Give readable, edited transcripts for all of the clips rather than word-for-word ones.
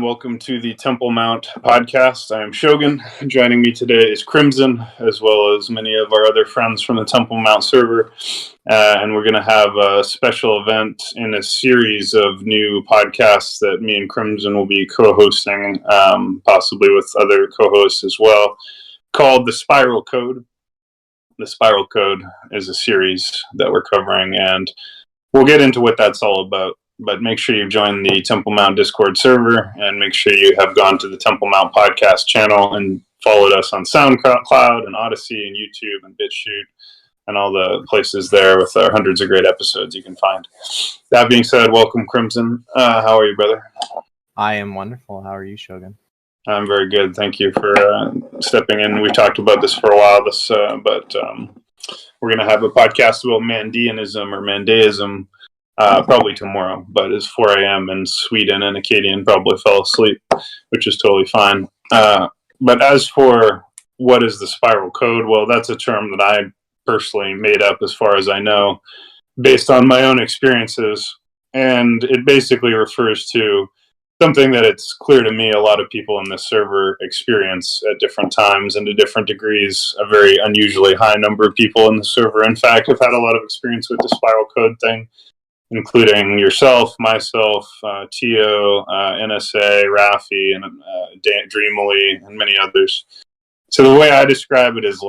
Welcome to the Temple Mount podcast. I am Shogun. Joining me today is Krimson, as well as many of our other friends from the Temple Mount server. And we're going to have a special event in a series of new podcasts that me and Krimson will be co-hosting, possibly with other co-hosts as well, called The Spiral Code. The Spiral Code is a series that we're covering, and we'll get into what that's all about. But make sure you join the Temple Mount Discord server, and make sure you have gone to the Temple Mount podcast channel and followed us on SoundCloud and Odyssey and YouTube and BitChute and all the places there with our hundreds of great episodes you can find. That being said, welcome, Krimson. How are you, brother? I am wonderful. How are you, Shogun? I'm very good. Thank you for stepping in. We talked about this for a while, but we're going to have a podcast about Mandeanism or Mandeism probably tomorrow, but it's 4 a.m. in Sweden, and Acadian probably fell asleep, which is totally fine. But as for what is the Spiral Code, well, that's a term that I personally made up, as far as I know, based on my own experiences, and it basically refers to something that it's clear to me a lot of people in this server experience at different times and to different degrees. A very unusually high number of people in the server, in fact, have had a lot of experience with the Spiral Code thing, including yourself, myself, Tio, NSA, Rafi, and Dreamily, and many others. So the way I describe it is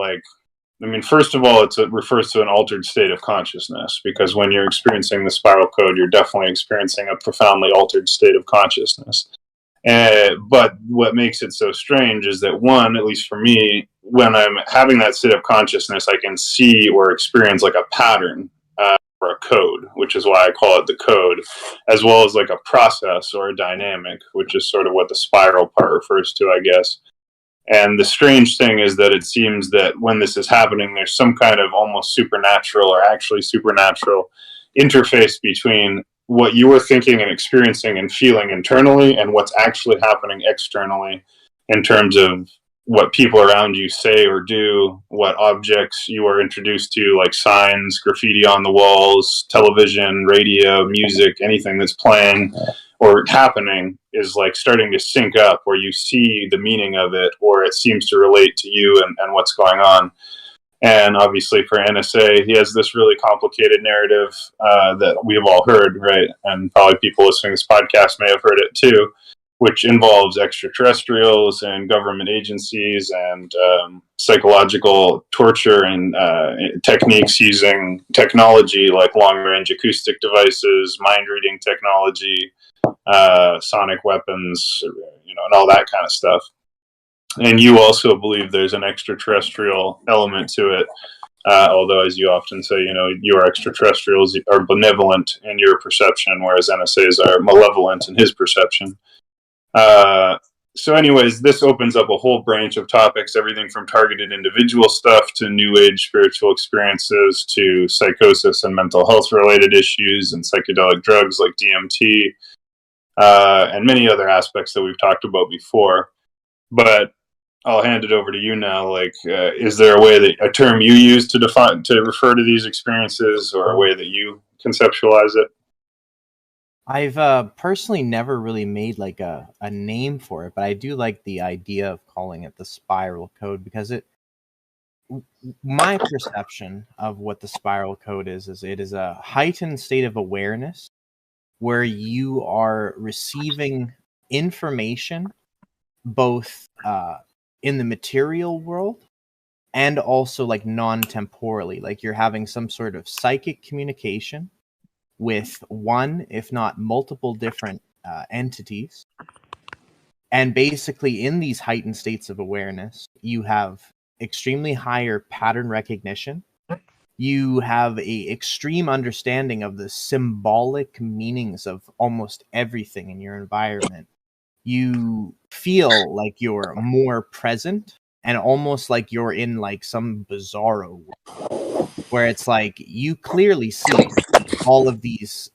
first of all, it refers to an altered state of consciousness, because when you're experiencing the Spiral Code, you're definitely experiencing a profoundly altered state of consciousness. But what makes it so strange is that, one, at least for me, when I'm having that state of consciousness, I can see or experience like a pattern, or a code, which is why I call it the code, as well as like a process or a dynamic, which is sort of what the spiral part refers to, I guess. And the strange thing is that it seems that when this is happening, there's some kind of almost supernatural or actually supernatural interface between what you are thinking and experiencing and feeling internally and what's actually happening externally, in terms of what people around you say or do, what objects you are introduced to, like signs, graffiti on the walls, television, radio, music, anything that's playing or happening is like starting to sync up, where you see the meaning of it, or it seems to relate to you and what's going on. And obviously for NSA, he has this really complicated narrative that we've all heard, right? And probably people listening to this podcast may have heard it too, which involves extraterrestrials and government agencies and psychological torture and techniques using technology like long-range acoustic devices, mind-reading technology, sonic weapons, and all that kind of stuff. And you also believe there's an extraterrestrial element to it, although, as you often say, your extraterrestrials are benevolent in your perception, whereas NSAs are malevolent in his perception. So anyways, this opens up a whole branch of topics, everything from targeted individual stuff to new age spiritual experiences to psychosis and mental health related issues and psychedelic drugs like DMT, and many other aspects that we've talked about before. But I'll hand it over to you now. Is there a term you use to refer to these experiences, or a way that you conceptualize it? I've personally never really made like a name for it, but I do like the idea of calling it the Spiral Code, because my perception of what the Spiral Code is it is a heightened state of awareness where you are receiving information both in the material world and also like non-temporally, like you're having some sort of psychic communication with one, if not multiple different entities. And basically in these heightened states of awareness, you have extremely higher pattern recognition. You have a extreme understanding of the symbolic meanings of almost everything in your environment. You feel like you're more present and almost like you're in like some bizarro world, where it's like you clearly see all of these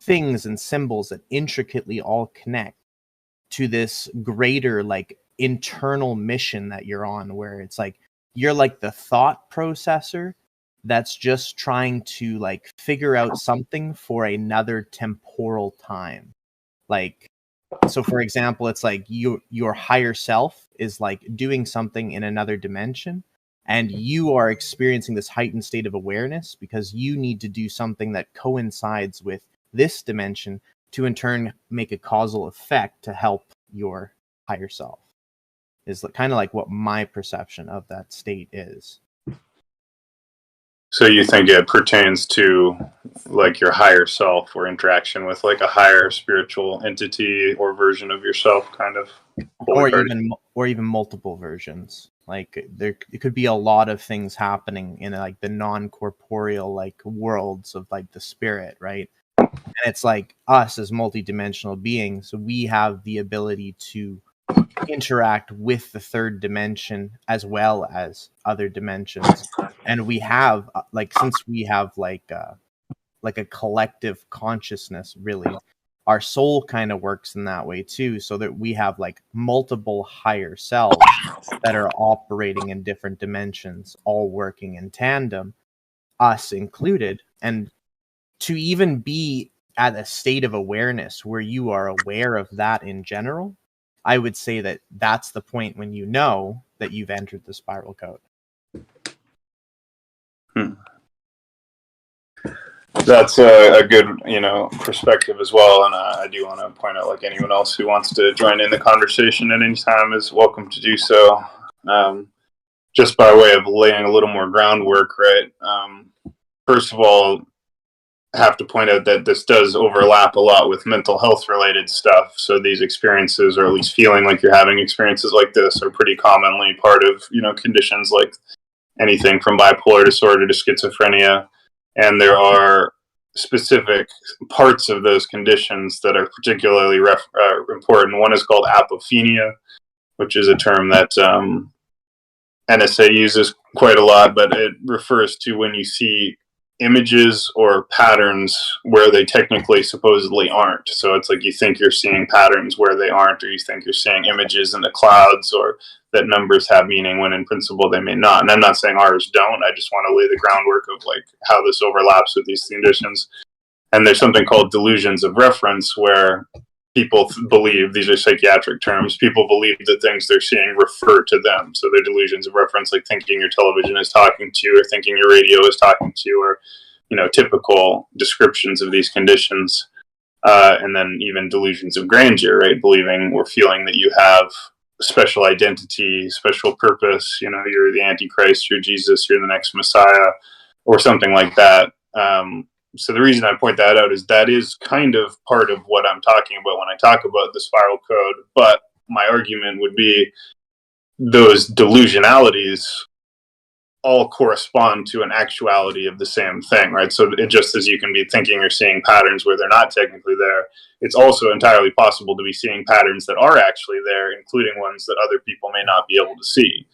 things and symbols that intricately all connect to this greater like internal mission that you're on, where it's like you're like the thought processor that's just trying to like figure out something for another temporal time. Like So for example, it's like your higher self is like doing something in another dimension, and you are experiencing this heightened state of awareness because you need to do something that coincides with this dimension to in turn make a causal effect to help your higher self. Is kind of like what my perception of that state is. So you think it pertains to like your higher self or interaction with like a higher spiritual entity or version of yourself, kind of, or even multiple versions. Like it could be a lot of things happening in like the non-corporeal like worlds of like the spirit, right? And it's like us as multidimensional beings, we have the ability to interact with the third dimension as well as other dimensions. And we have like, since we have like a collective consciousness, really, our soul kind of works in that way too, so that we have like multiple higher selves that are operating in different dimensions, all working in tandem, us included. And to even be at a state of awareness where you are aware of that in general, I would say that that's the point when you know that you've entered the spiral code. That's a good, perspective as well. And I do want to point out, like, anyone else who wants to join in the conversation at any time is welcome to do so. Just by way of laying a little more groundwork, right? First of all, I have to point out that this does overlap a lot with mental health related stuff. So these experiences, or at least feeling like you're having experiences like this, are pretty commonly part of, conditions like anything from bipolar disorder to schizophrenia. And there are specific parts of those conditions that are particularly important. One is called apophenia, which is a term that NSA uses quite a lot, but it refers to when you see images or patterns where they technically supposedly aren't. So it's like you think you're seeing patterns where they aren't, or you think you're seeing images in the clouds, or that numbers have meaning when in principle they may not. And I'm not saying ours don't. I just want to lay the groundwork of like how this overlaps with these conditions. And there's something called delusions of reference, where people believe, these are psychiatric terms, people believe that things they're seeing refer to them. So they're delusions of reference, like thinking your television is talking to you, or thinking your radio is talking to you, or typical descriptions of these conditions. And then even delusions of grandeur, right? Believing or feeling that you have special identity, special purpose, you're the Antichrist, you're Jesus, you're the next Messiah, or something like that. So the reason I point that out is that is kind of part of what I'm talking about when I talk about the spiral code. But my argument would be those delusionalities all correspond to an actuality of the same thing, right? So it, just as you can be thinking or seeing patterns where they're not technically there, it's also entirely possible to be seeing patterns that are actually there, including ones that other people may not be able to see.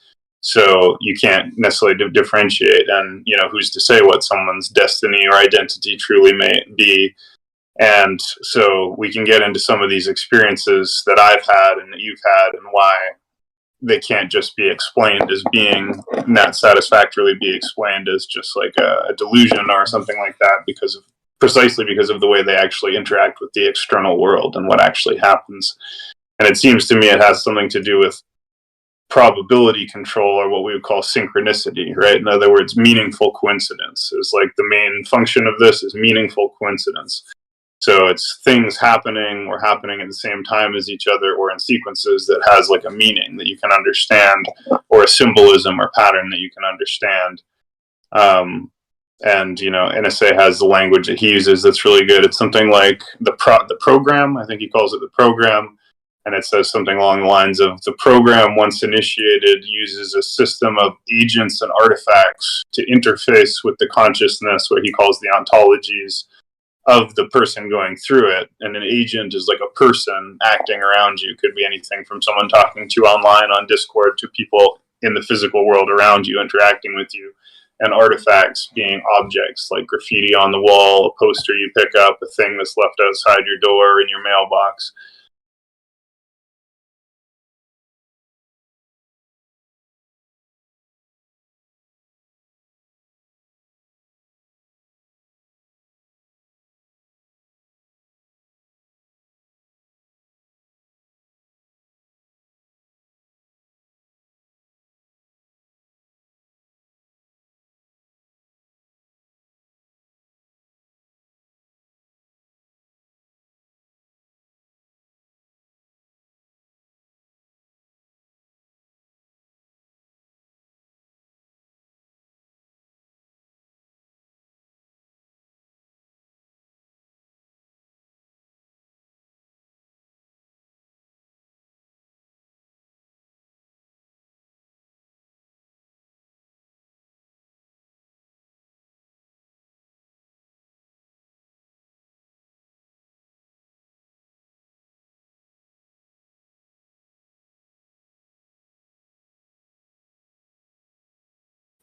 So you can't necessarily differentiate, and who's to say what someone's destiny or identity truly may be. And so we can get into some of these experiences that I've had and that you've had, and why they can't just be explained as being not satisfactorily be explained as just like a delusion or something like that, precisely because of the way they actually interact with the external world and what actually happens. And it seems to me it has something to do with probability control, or what we would call synchronicity, right? In other words, meaningful coincidence is like the main function of this, is meaningful coincidence. So it's things happening or happening at the same time as each other, or in sequences that has like a meaning that you can understand, or a symbolism or pattern that you can understand. And NSA has the language that he uses that's really good. It's something like the program. I think he calls it the program. And it says something along the lines of, the program, once initiated, uses a system of agents and artifacts to interface with the consciousness, what he calls the ontologies of the person going through it. And an agent is like a person acting around you. Could be anything from someone talking to you online on Discord to people in the physical world around you interacting with you. And artifacts being objects like graffiti on the wall, a poster you pick up, a thing that's left outside your door, in your mailbox.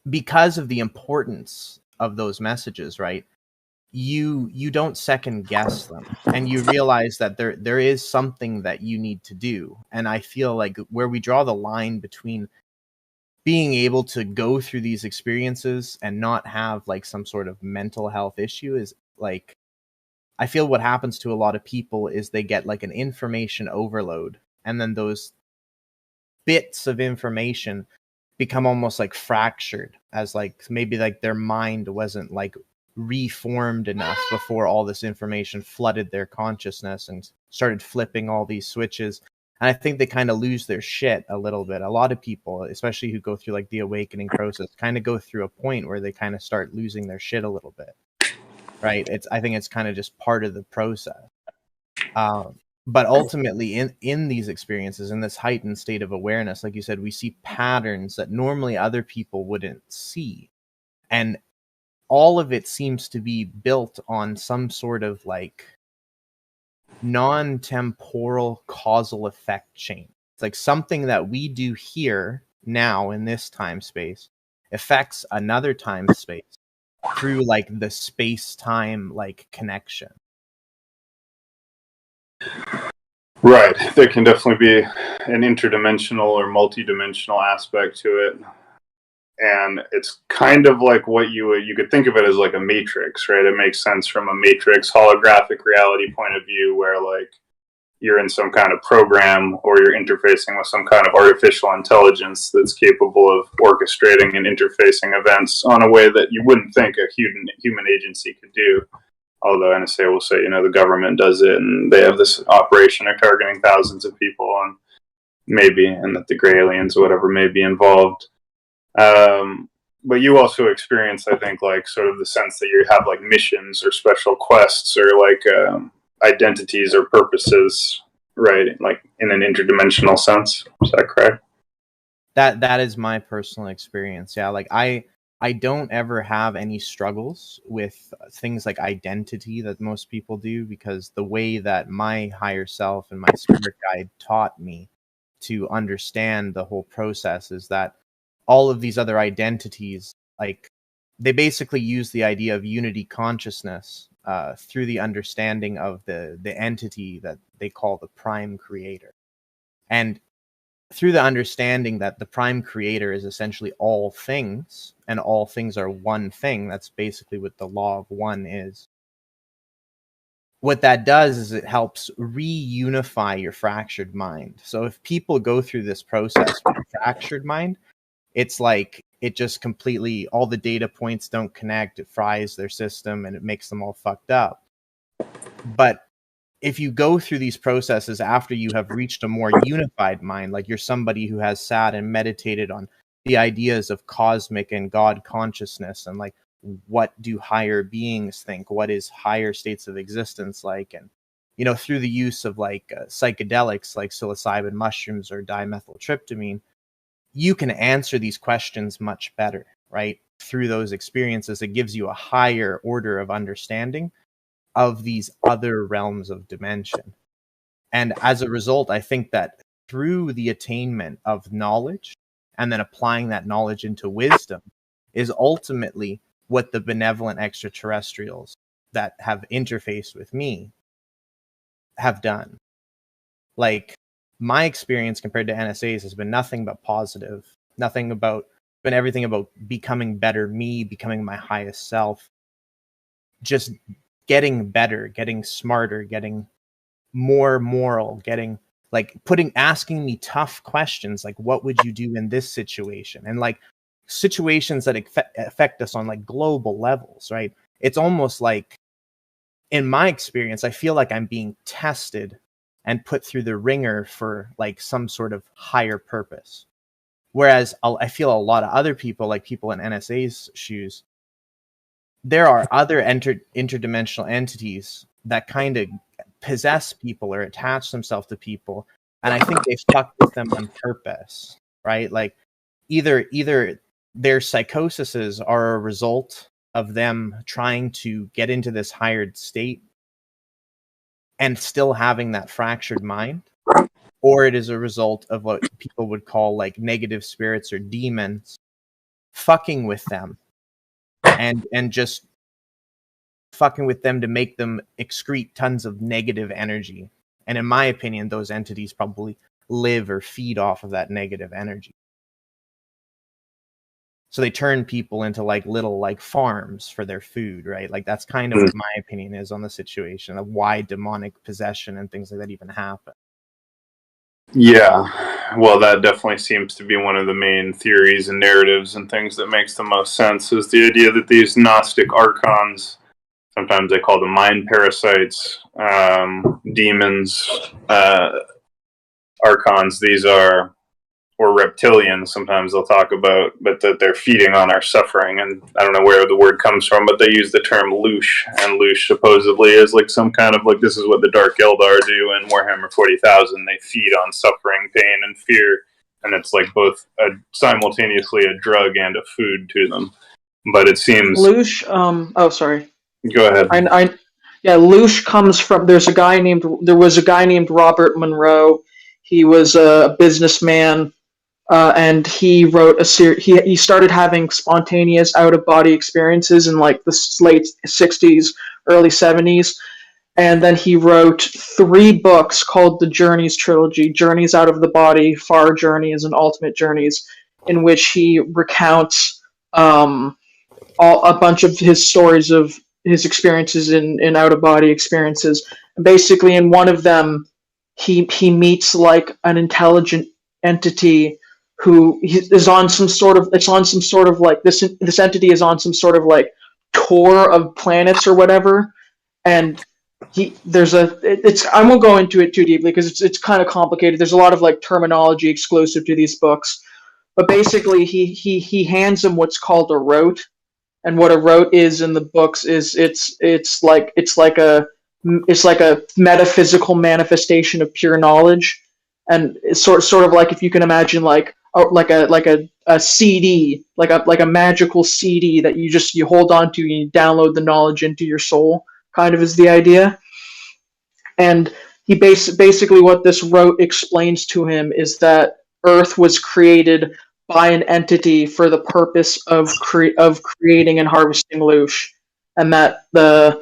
because of the importance of those messages, right? You don't second guess them, and you realize that there is something that you need to do. And I feel like where we draw the line between being able to go through these experiences and not have like some sort of mental health issue is like, I feel what happens to a lot of people is they get like an information overload, and then those bits of information become almost like fractured, as like maybe like their mind wasn't like reformed enough before all this information flooded their consciousness and started flipping all these switches. And I think they kind of lose their shit a little bit. A lot of people, especially who go through like the awakening process, kind of go through a point where they kind of start losing their shit a little bit, right? I think it's kind of just part of the process. But ultimately, in these experiences, in this heightened state of awareness, like you said, we see patterns that normally other people wouldn't see. And all of it seems to be built on some sort of like non-temporal causal effect chain. It's like something that we do here now in this time space affects another time space through like the space-time like connection. Right. There can definitely be an interdimensional or multidimensional aspect to it. And it's kind of like what you could think of it as like a matrix, right? It makes sense from a matrix holographic reality point of view, where like you're in some kind of program or you're interfacing with some kind of artificial intelligence that's capable of orchestrating and interfacing events on a way that you wouldn't think a human agency could do. Although NSA will say, the government does it and they have this operation, they're targeting thousands of people, and that the gray aliens or whatever may be involved. But you also experience, I think, like sort of the sense that you have like missions or special quests or like identities or purposes, right? Like in an interdimensional sense. Is that correct? That is my personal experience. Yeah, like I don't ever have any struggles with things like identity that most people do, because the way that my higher self and my spirit guide taught me to understand the whole process is that all of these other identities, like they basically use the idea of unity consciousness through the understanding of the entity that they call the prime creator. And through the understanding that the prime creator is essentially all things, and all things are one thing, that's basically what the law of one is. What that does is it helps reunify your fractured mind. So if people go through this process with a fractured mind, it's like it just completely, all the data points don't connect, it fries their system and it makes them all fucked up. But if you go through these processes after you have reached a more unified mind, like you're somebody who has sat and meditated on the ideas of cosmic and God consciousness, and like what do higher beings think, what is higher states of existence like, and through the use of like psychedelics like psilocybin mushrooms or dimethyltryptamine, you can answer these questions much better, right? Through those experiences, it gives you a higher order of understanding of these other realms of dimension. And as a result, I think that through the attainment of knowledge and then applying that knowledge into wisdom is ultimately what the benevolent extraterrestrials that have interfaced with me have done. Like, my experience compared to NSA's has been nothing but positive, been everything about becoming better me, becoming my highest self, just getting better, getting smarter, getting more moral, getting like asking me tough questions like, what would you do in this situation? And like situations that affect us on like global levels, right? It's almost like, in my experience, I feel like I'm being tested and put through the ringer for like some sort of higher purpose. Whereas I feel a lot of other people, like people in NSA's shoes, there are other interdimensional entities that kind of possess people or attach themselves to people, and I think they fuck with them on purpose, right? Like either their psychoses are a result of them trying to get into this higher state and still having that fractured mind, or it is a result of what people would call like negative spirits or demons fucking with them and just fucking with them to make them excrete tons of negative energy. And in my opinion, those entities probably live or feed off of that negative energy. So they turn people into like little like farms for their food, right? Like that's kind of what my opinion is on the situation of why demonic possession and things like that even happen. Yeah, well, that definitely seems to be one of the main theories and narratives and things that makes the most sense, is the idea that these Gnostic archons, sometimes they call them mind parasites, demons, archons, these are, or reptilians, sometimes they'll talk about, but that they're feeding on our suffering. And I don't know where the word comes from, but they use the term loosh, and loosh supposedly is like some kind of like, this is what the Dark Eldar do in Warhammer 40,000. They feed on suffering, pain, and fear, and it's like both simultaneously a drug and a food to them. But it seems loosh. Oh, sorry. Go ahead. Yeah, loosh comes from. There was a guy named Robert Monroe. He was a businessman. And he wrote a series. He started having spontaneous out-of-body experiences in like the late 60s, early 70s, and then he wrote 3 books called the Journeys trilogy: Journeys Out of the Body, Far Journeys, and Ultimate Journeys, in which he recounts a bunch of his stories of his experiences in out-of-body experiences. And basically, in one of them, he meets like an intelligent entity who is on some sort of like this entity is on some sort of like tour of planets or whatever, and I won't go into it too deeply because it's kind of complicated. There's a lot of like terminology exclusive to these books, but basically he hands him what's called a rote, and what a rote is in the books is it's like a metaphysical manifestation of pure knowledge. And it's sort of like, if you can imagine like a CD, like a magical CD that you hold on to and you download the knowledge into your soul, kind of is the idea. And he basically what this rote explains to him is that Earth was created by an entity for the purpose of creating and harvesting loosh, and that the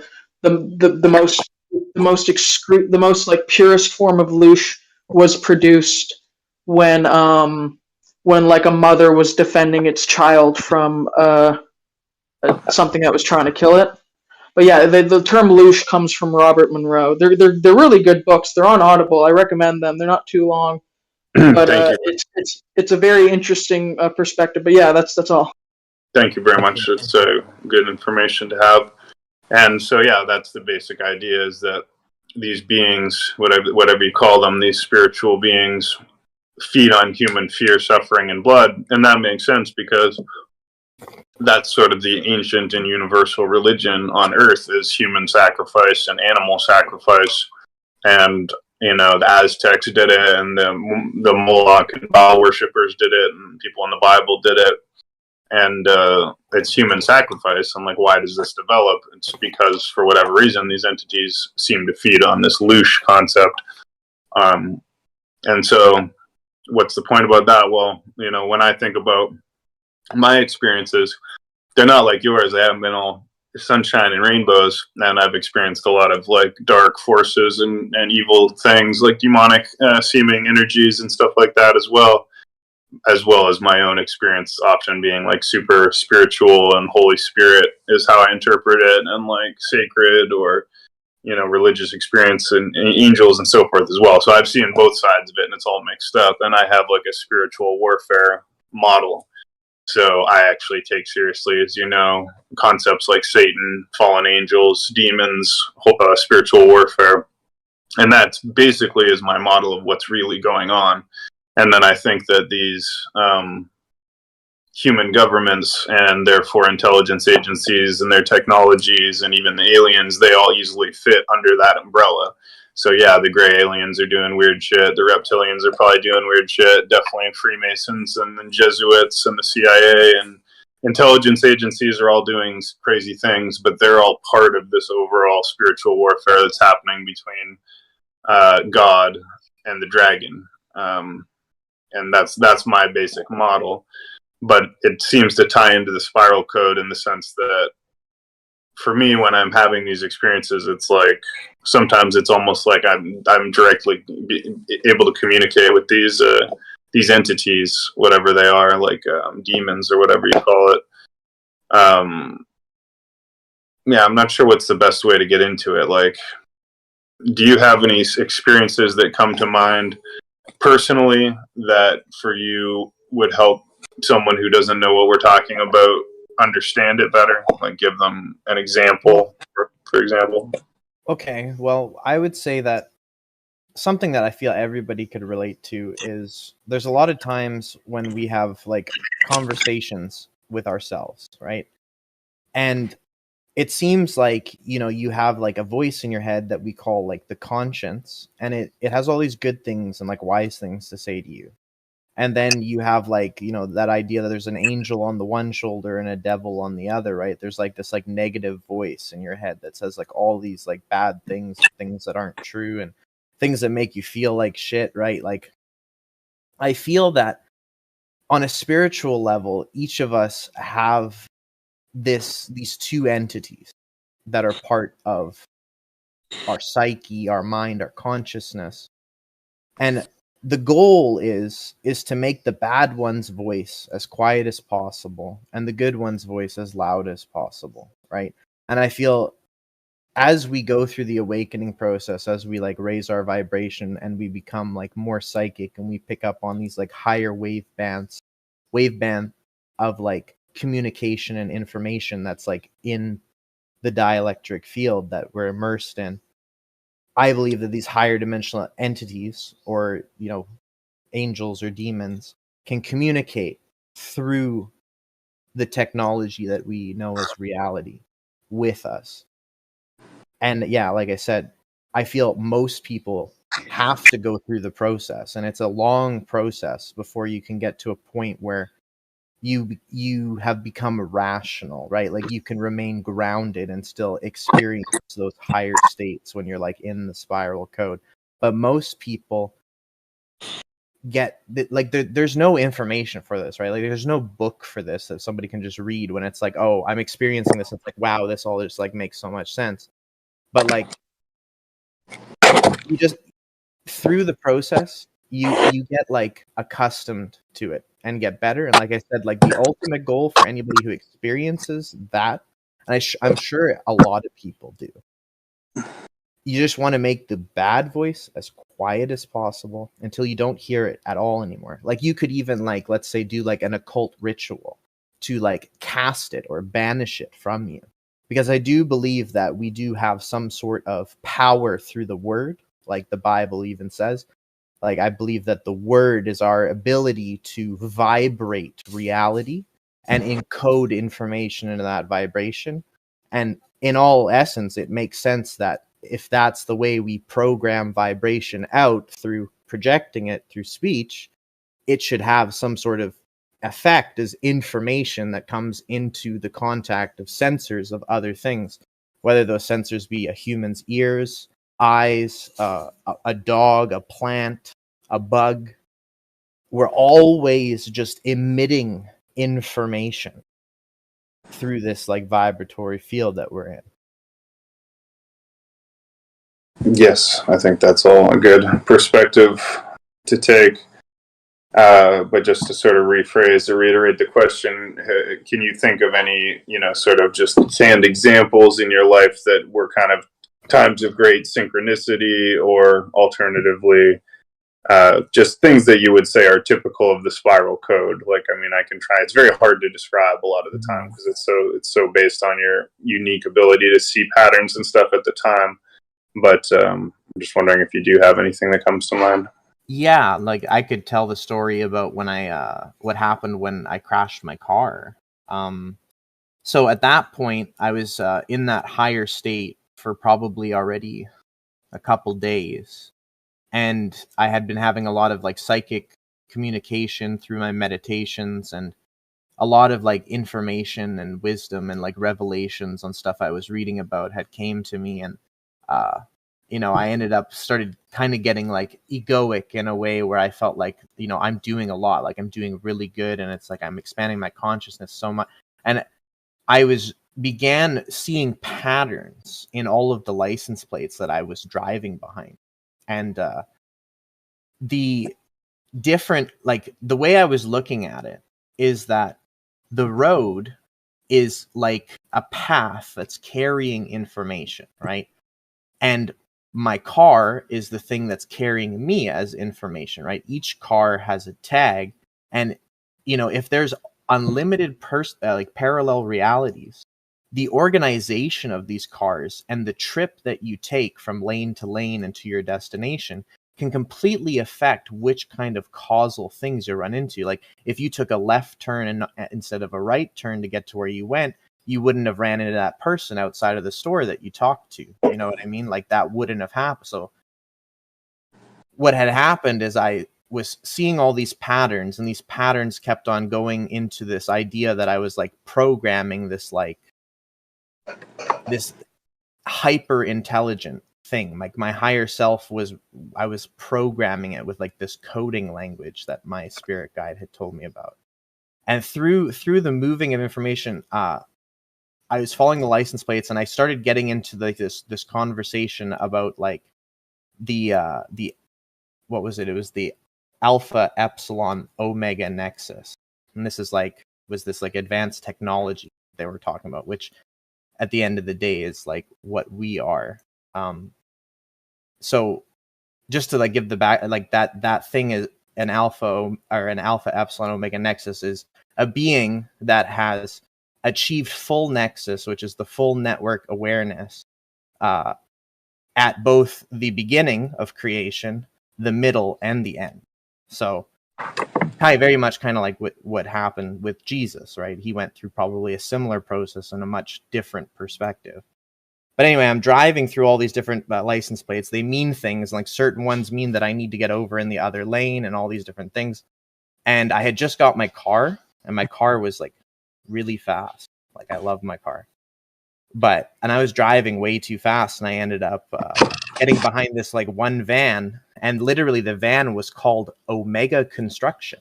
most like purest form of loosh was produced when like a mother was defending its child from something that was trying to kill it. But yeah, the term loosh comes from Robert Monroe. They're really good books. They're on Audible. I recommend them. They're not too long, but it's a very interesting perspective. But yeah, that's all. Thank you very much. It's good information to have. And so yeah, that's the basic idea, is that these beings, whatever you call them, these spiritual beings, feed on human fear, suffering, and blood. And that makes sense because that's sort of the ancient and universal religion on Earth, is human sacrifice and animal sacrifice. And, the Aztecs did it, and the Moloch and Baal worshippers did it, and people in the Bible did it. And it's human sacrifice. And like, why does this develop? It's because for whatever reason, these entities seem to feed on this loosh concept. And so what's the point about that? Well, when I think about my experiences, they're not like yours. They haven't been all sunshine and rainbows, and I've experienced a lot of like dark forces and evil things, like demonic seeming energies and stuff like that as well as my own experience often being like super spiritual, and Holy Spirit is how I interpret it, and like sacred or religious experience and angels and so forth as well. So I've seen both sides of it, and it's all mixed up. And I have like a spiritual warfare model. So I actually take seriously, as you know, concepts like Satan, fallen angels, demons, spiritual warfare. And that basically is my model of what's really going on. And then I think that these human governments, and therefore intelligence agencies and their technologies, and even the aliens, they all easily fit under that umbrella. So yeah, the gray aliens are doing weird shit. The reptilians are probably doing weird shit. Definitely Freemasons and the Jesuits and the CIA and intelligence agencies are all doing crazy things, but they're all part of this overall spiritual warfare that's happening between God and the dragon. And that's my basic model. but it seems to tie into the spiral code in the sense that for me, when I'm having these experiences, it's like sometimes it's almost like I'm directly able to communicate with these entities, whatever they are, like demons or whatever you call it. Yeah, I'm not sure what's the best way to get into it. Like, do you have any experiences that come to mind personally that for you would help someone who doesn't know what we're talking about understand it better? Like, give them an example, for example. Okay, well, I would say that something that I feel everybody could relate to is there's a lot of times when we have like conversations with ourselves, right? And it seems like, you know, you have like a voice in your head that we call like the conscience, and it has all these good things and like wise things to say to you. And then you have like, you know, that idea that there's an angel on the one shoulder and a devil on the other, right? There's like this like negative voice in your head that says like all these like bad things, things that aren't true, and things that make you feel like shit, right? Like, I feel that on a spiritual level, each of us have these two entities that are part of our psyche, our mind, our consciousness. And the goal is to make the bad one's voice as quiet as possible and the good one's voice as loud as possible, right? And I feel as we go through the awakening process, as we like raise our vibration and we become like more psychic and we pick up on these like higher waveband of like communication and information that's like in the dielectric field that we're immersed in, I believe that these higher dimensional entities, or, you know, angels or demons, can communicate through the technology that we know as reality with us. And yeah, like I said, I feel most people have to go through the process, and it's a long process before you can get to a point where you have become rational, right? Like you can remain grounded and still experience those higher states when you're like in the spiral code. But most people get like there's no information for this, right? Like there's no book for this that somebody can just read when it's like, oh, I'm experiencing this. It's like, wow, this all just like makes so much sense. But like you just through the process, you get like accustomed to it and get better. And like I said, like the ultimate goal for anybody who experiences that, and I'm sure a lot of people do, you just want to make the bad voice as quiet as possible until you don't hear it at all anymore. Like you could even like, let's say, do like an occult ritual to like cast it or banish it from you. Because I do believe that we do have some sort of power through the word, like the Bible even says. Like, I believe that the word is our ability to vibrate reality and encode information into that vibration. And in all essence, it makes sense that if that's the way we program vibration out through projecting it through speech, it should have some sort of effect as information that comes into the contact of sensors of other things, whether those sensors be a human's ears, eyes, a dog, a plant, a bug. We're always just emitting information through this like vibratory field that we're in. Yes, I think that's all a good perspective to take. But just to sort of rephrase or reiterate the question, can you think of any, sort of just canned examples in your life that were kind of times of great synchronicity, or alternatively, just things that you would say are typical of the spiral code? Like, I mean, I can try. It's very hard to describe a lot of the time because it's so based on your unique ability to see patterns and stuff at the time. But I'm just wondering if you do have anything that comes to mind. Yeah, like I could tell the story about when what happened when I crashed my car. So at that point, I was in that higher state for probably already a couple days. And I had been having a lot of like psychic communication through my meditations, and a lot of like information and wisdom and like revelations on stuff I was reading about had came to me. And I ended up started kind of getting like egoic in a way where I felt like, I'm doing a lot, like I'm doing really good. And it's like, I'm expanding my consciousness so much. And I began seeing patterns in all of the license plates that I was driving behind. And the different, like the way I was looking at it is that the road is like a path that's carrying information, right? And my car is the thing that's carrying me as information, right? Each car has a tag, and if there's unlimited like parallel realities, the organization of these cars and the trip that you take from lane to lane and to your destination can completely affect which kind of causal things you run into. Like if you took a left turn instead of a right turn to get to where you went, you wouldn't have ran into that person outside of the store that you talked to. You know what I mean? Like that wouldn't have happened. So what had happened is I was seeing all these patterns, and these patterns kept on going into this idea that I was like programming this hyper intelligent thing. Like my higher self I was programming it with like this coding language that my spirit guide had told me about. And through the moving of information, I was following the license plates, and I started getting into like this conversation about like the what was it? It was the Alpha Epsilon Omega Nexus, and this is like was this like advanced technology they were talking about, which at the end of the day is like what we are. So just to like give the back, like that thing is an alpha epsilon omega nexus is a being that has achieved full nexus, which is the full network awareness at both the beginning of creation, the middle, and the end. So very much kind of like what happened with Jesus, right? He went through probably a similar process in a much different perspective. But anyway, I'm driving through all these different license plates. They mean things, like certain ones mean that I need to get over in the other lane and all these different things. And I had just got my car, and my car was like really fast. Like I love my car. And I was driving way too fast, and I ended up getting behind this like one van, and literally the van was called Omega Construction.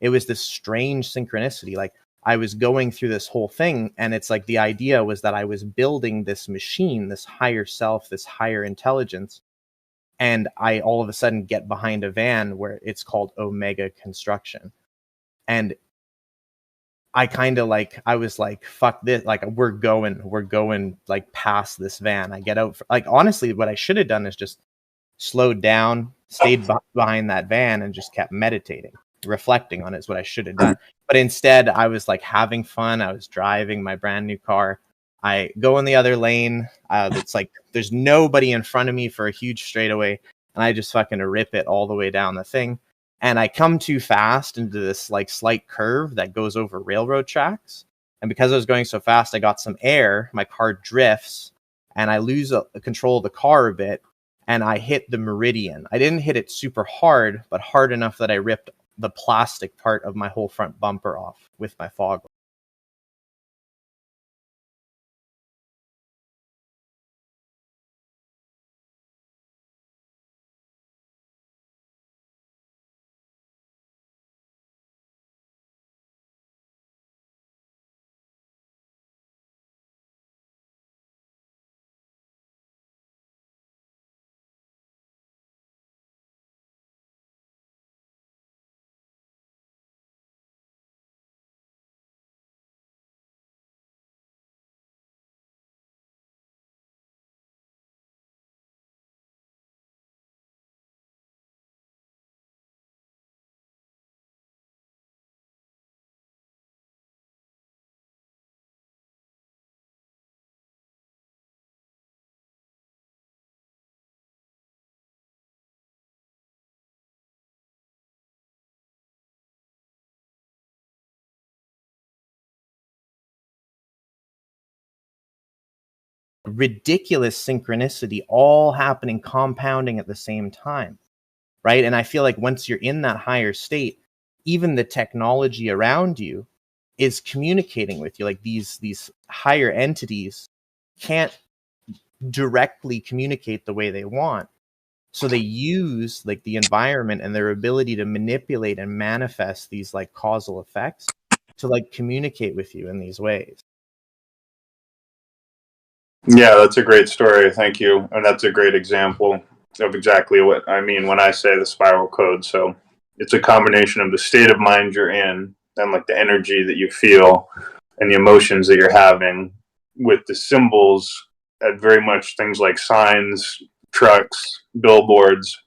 It was this strange synchronicity. Like I was going through this whole thing, and it's like the idea was that I was building this machine, this higher self, this higher intelligence, and I all of a sudden get behind a van where it's called Omega Construction. And I kind of like, I was like, fuck this, like we're going like past this van. I get out, like honestly, what I should have done is just slowed down, stayed behind that van, and just kept meditating, reflecting on it is what I should have done. But instead I was like having fun. I was driving my brand new car. I go in the other lane. It's like there's nobody in front of me for a huge straightaway, and I just fucking rip it all the way down the thing. And I come too fast into this like slight curve that goes over railroad tracks. And because I was going so fast, I got some air. My car drifts, and I lose control of the car a bit. And I hit the meridian. I didn't hit it super hard, but hard enough that I ripped the plastic part of my whole front bumper off with my fog. Ridiculous synchronicity all happening, compounding at the same time, right? And I feel like once you're in that higher state, even the technology around you is communicating with you. Like these higher entities can't directly communicate the way they want. So they use like the environment and their ability to manipulate and manifest these like causal effects to like communicate with you in these ways. Yeah, that's a great story. Thank you. And that's a great example of exactly what I mean when I say the spiral code. So it's a combination of the state of mind you're in and like the energy that you feel and the emotions that you're having with the symbols at very much things like signs, trucks, billboards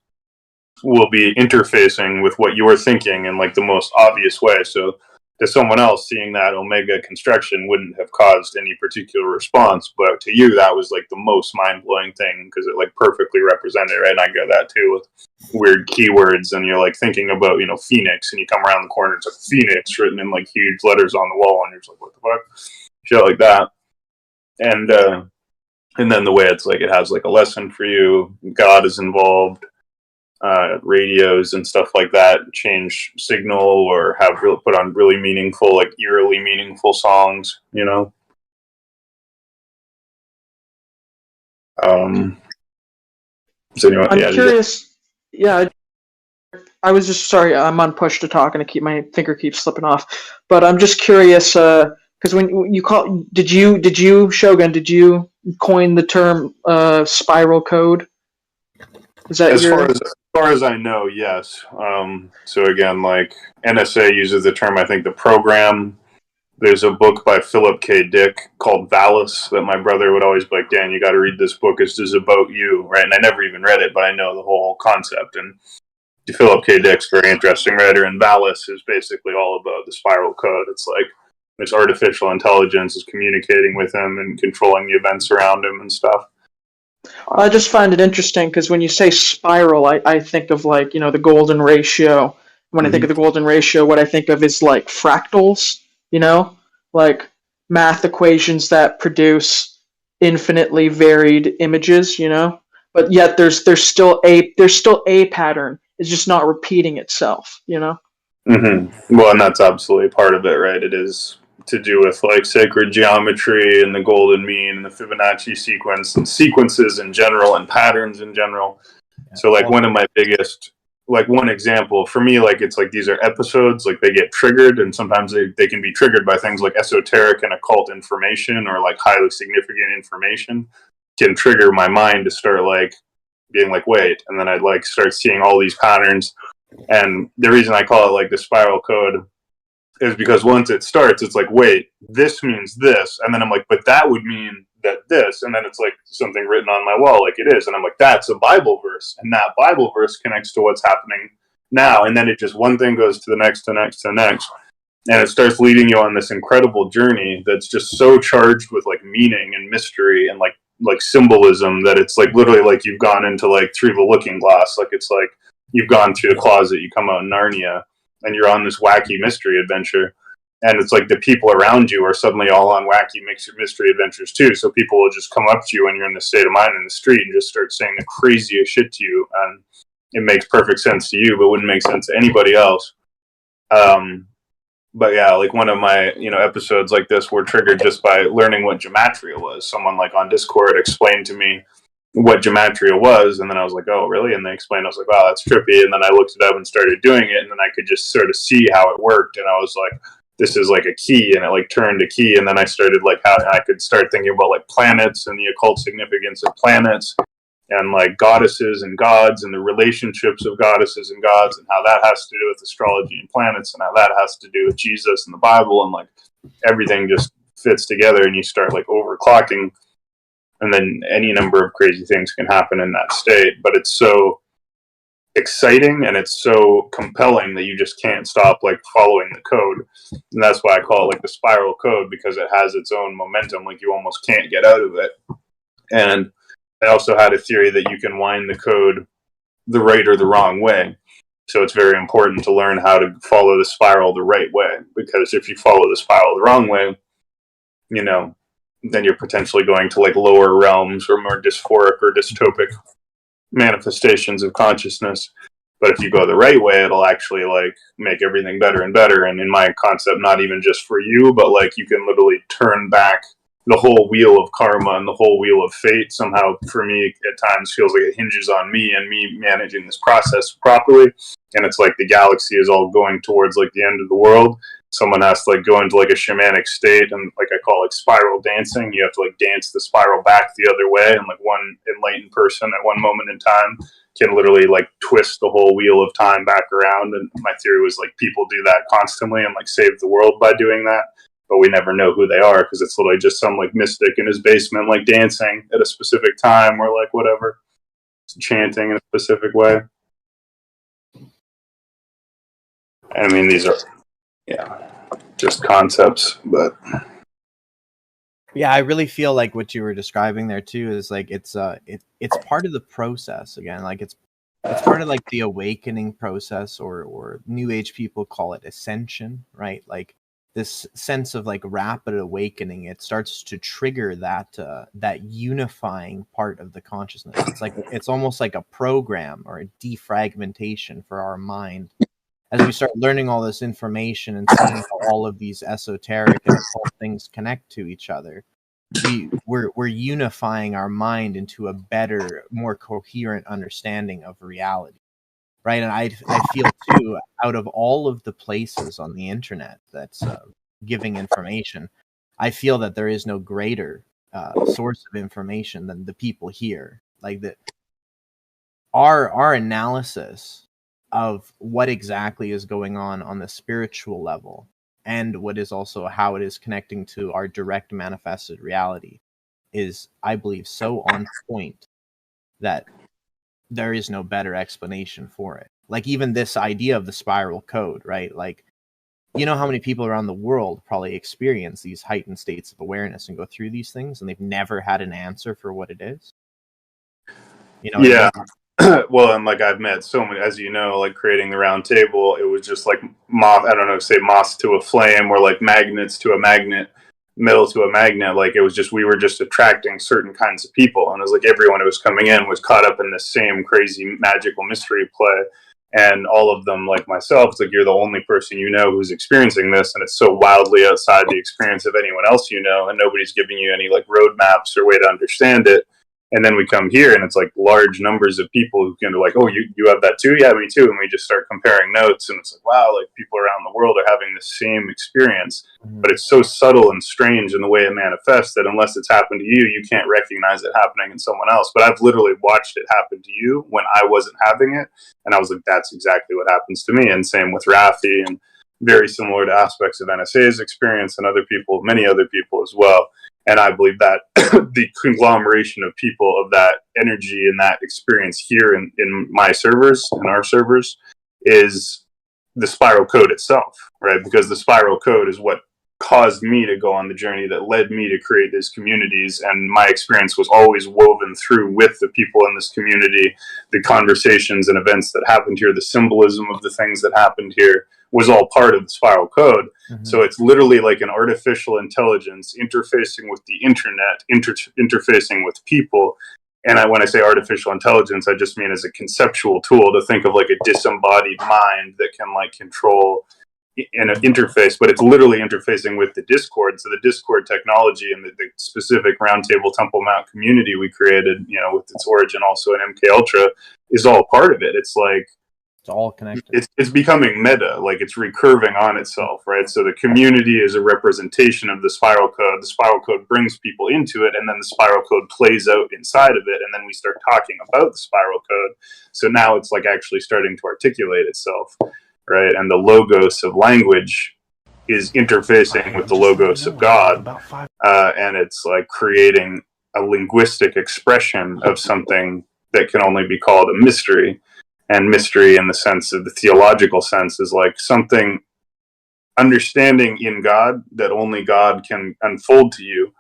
will be interfacing with what you're thinking in like the most obvious way. So to someone else, seeing that Omega construction wouldn't have caused any particular response, but to you, that was like the most mind-blowing thing because it like perfectly represented it, right? And I get that too with weird keywords, and you're like thinking about, you know, Phoenix, and you come around the corner, it's like Phoenix written in like huge letters on the wall, and you're just like, what the fuck? Shit like that. And then the way it's like it has like a lesson for you, God is involved. Radios and stuff like that change signal or have put on really meaningful, like eerily meaningful songs, you know. So anyway, I'm curious. Yeah, I was just sorry. I'm on push to talk, and my finger keeps slipping off. But I'm just curious because when you did you Shogun? Did you coin the term spiral code? Is that as far as I know, yes. So again, like NSA uses the term, I think, the program. There's a book by Philip K. Dick called Valis that my brother would always be like, Dan, you got to read this book. It's just about you, right? And I never even read it, but I know the whole concept. And Philip K. Dick's a very interesting writer, and Valis is basically all about the spiral code. It's like this artificial intelligence is communicating with him and controlling the events around him and stuff. I just find it interesting because when you say spiral, I think of like, you know, the golden ratio. When I think of the golden ratio, what I think of is like fractals, you know, like math equations that produce infinitely varied images, you know, but yet there's still a pattern. It's just not repeating itself, you know. Well, and that's absolutely part of it, right? It is to do with like sacred geometry and the golden mean and the Fibonacci sequence and sequences in general and patterns in general. So like one of my biggest, like one example for me, like it's like these are episodes, like they get triggered, and sometimes they can be triggered by things like esoteric and occult information or like highly significant information can trigger my mind to start like being like, wait, and then I'd like start seeing all these patterns. And the reason I call it like the spiral code is because once it starts, it's like, wait, this means this. And then I'm like, but that would mean that this. And then it's like something written on my wall like it is. And I'm like, that's a Bible verse. And that Bible verse connects to what's happening now. And then it just one thing goes to the next, to the next, to the next. And it starts leading you on this incredible journey that's just so charged with like meaning and mystery and like symbolism that it's like literally like you've gone into like through the looking glass. Like it's like you've gone through the closet, you come out in Narnia, and you're on this wacky mystery adventure. And it's like the people around you are suddenly all on wacky mystery adventures too. So people will just come up to you when you're in the state of mind in the street and just start saying the craziest shit to you. And it makes perfect sense to you, but wouldn't make sense to anybody else. But yeah, like one of my, you know, episodes like this were triggered just by learning what gematria was. Someone like on Discord explained to me what gematria was, and then I was like, oh, really? And they explained, I was like, wow, that's trippy. And then I looked it up and started doing it, and then I could just sort of see how it worked. And I was like, this is like a key, and it like turned a key. And then I started like how I could start thinking about like planets and the occult significance of planets and like goddesses and gods and the relationships of goddesses and gods and how that has to do with astrology and planets and how that has to do with Jesus and the Bible, and like everything just fits together, and you start like overclocking. And then any number of crazy things can happen in that state. But it's so exciting and it's so compelling that you just can't stop like following the code. And that's why I call it like the spiral code, because it has its own momentum. Like you almost can't get out of it. And I also had a theory that you can wind the code the right or the wrong way. So it's very important to learn how to follow the spiral the right way. Because if you follow the spiral the wrong way, you know, then you're potentially going to like lower realms or more dysphoric or dystopic manifestations of consciousness. But if you go the right way, it'll actually like make everything better and better. And in my concept, not even just for you, but like you can literally turn back the whole wheel of karma and the whole wheel of fate somehow, for me, at times feels like it hinges on me and me managing this process properly. And it's like the galaxy is all going towards like the end of the world. Someone has to like go into like a shamanic state, and like I call like spiral dancing. You have to like dance the spiral back the other way, and like one enlightened person at one moment in time can literally like twist the whole wheel of time back around. And my theory was like people do that constantly and like save the world by doing that, but we never know who they are because it's literally just some like mystic in his basement like dancing at a specific time or like whatever, chanting in a specific way. I mean, these are just concepts, but yeah, I really feel like what you were describing there too is like it's part of the process again. Like it's part of like the awakening process, or New Age people call it ascension, right? Like this sense of like rapid awakening. It starts to trigger that unifying part of the consciousness. It's almost like a program or a defragmentation for our mind. As we start learning all this information and seeing how all of these esoteric and occult things connect to each other, we're unifying our mind into a better, more coherent understanding of reality, right? And I feel too, out of all of the places on the internet that's giving information, I feel that there is no greater source of information than the people here. Like that, our analysis of what exactly is going on the spiritual level, and what is also how it is connecting to our direct manifested reality, is, I believe, so on point that there is no better explanation for it. Like even this idea of the spiral code, right? Like, you know how many people around the world probably experience these heightened states of awareness and go through these things, and they've never had an answer for what it is? You know? Yeah. Well, and like I've met so many, as you know, like creating the round table, it was just like moths to a flame, or like magnets to a magnet, metal to a magnet. Like it was just, we were just attracting certain kinds of people. And it was like everyone who was coming in was caught up in this same crazy magical mystery play. And all of them, like myself, it's like you're the only person you know who's experiencing this, and it's so wildly outside the experience of anyone else you know, and nobody's giving you any like roadmaps or way to understand it. And then we come here, and it's like large numbers of people who can be like, oh, you have that too? Yeah, me too. And we just start comparing notes, and it's like, wow, like people around the world are having the same experience. Mm-hmm. But it's so subtle and strange in the way it manifests that unless it's happened to you, you can't recognize it happening in someone else. But I've literally watched it happen to you when I wasn't having it. And I was like, that's exactly what happens to me. And same with Rafi, and very similar to aspects of NSA's experience and other people, many other people as well. And I believe that the conglomeration of people of that energy and that experience here in my servers, in our servers, is the spiral code itself, right? Because the spiral code is what caused me to go on the journey that led me to create these communities. And my experience was always woven through with the people in this community, the conversations and events that happened here, the symbolism of the things that happened here was all part of the spiral code. Mm-hmm. So it's literally like an artificial intelligence interfacing with the internet, interfacing with people. And when I say artificial intelligence, I just mean as a conceptual tool to think of like a disembodied mind that can like control in an interface, but it's literally interfacing with the Discord. So the Discord technology and the specific Roundtable Temple Mount community we created, you know, with its origin also in MK Ultra, is all part of it. It's like, it's all connected. It's becoming meta, like it's recurving on itself, right? So the community is a representation of the spiral code. The spiral code brings people into it, and then the spiral code plays out inside of it, and then we start talking about the spiral code. So now it's like actually starting to articulate itself, right? And the logos of language is interfacing with the logos of God, and it's like creating a linguistic expression of something that can only be called a mystery. And mystery in the sense of the theological sense is like something, understanding in God that only God can unfold to you,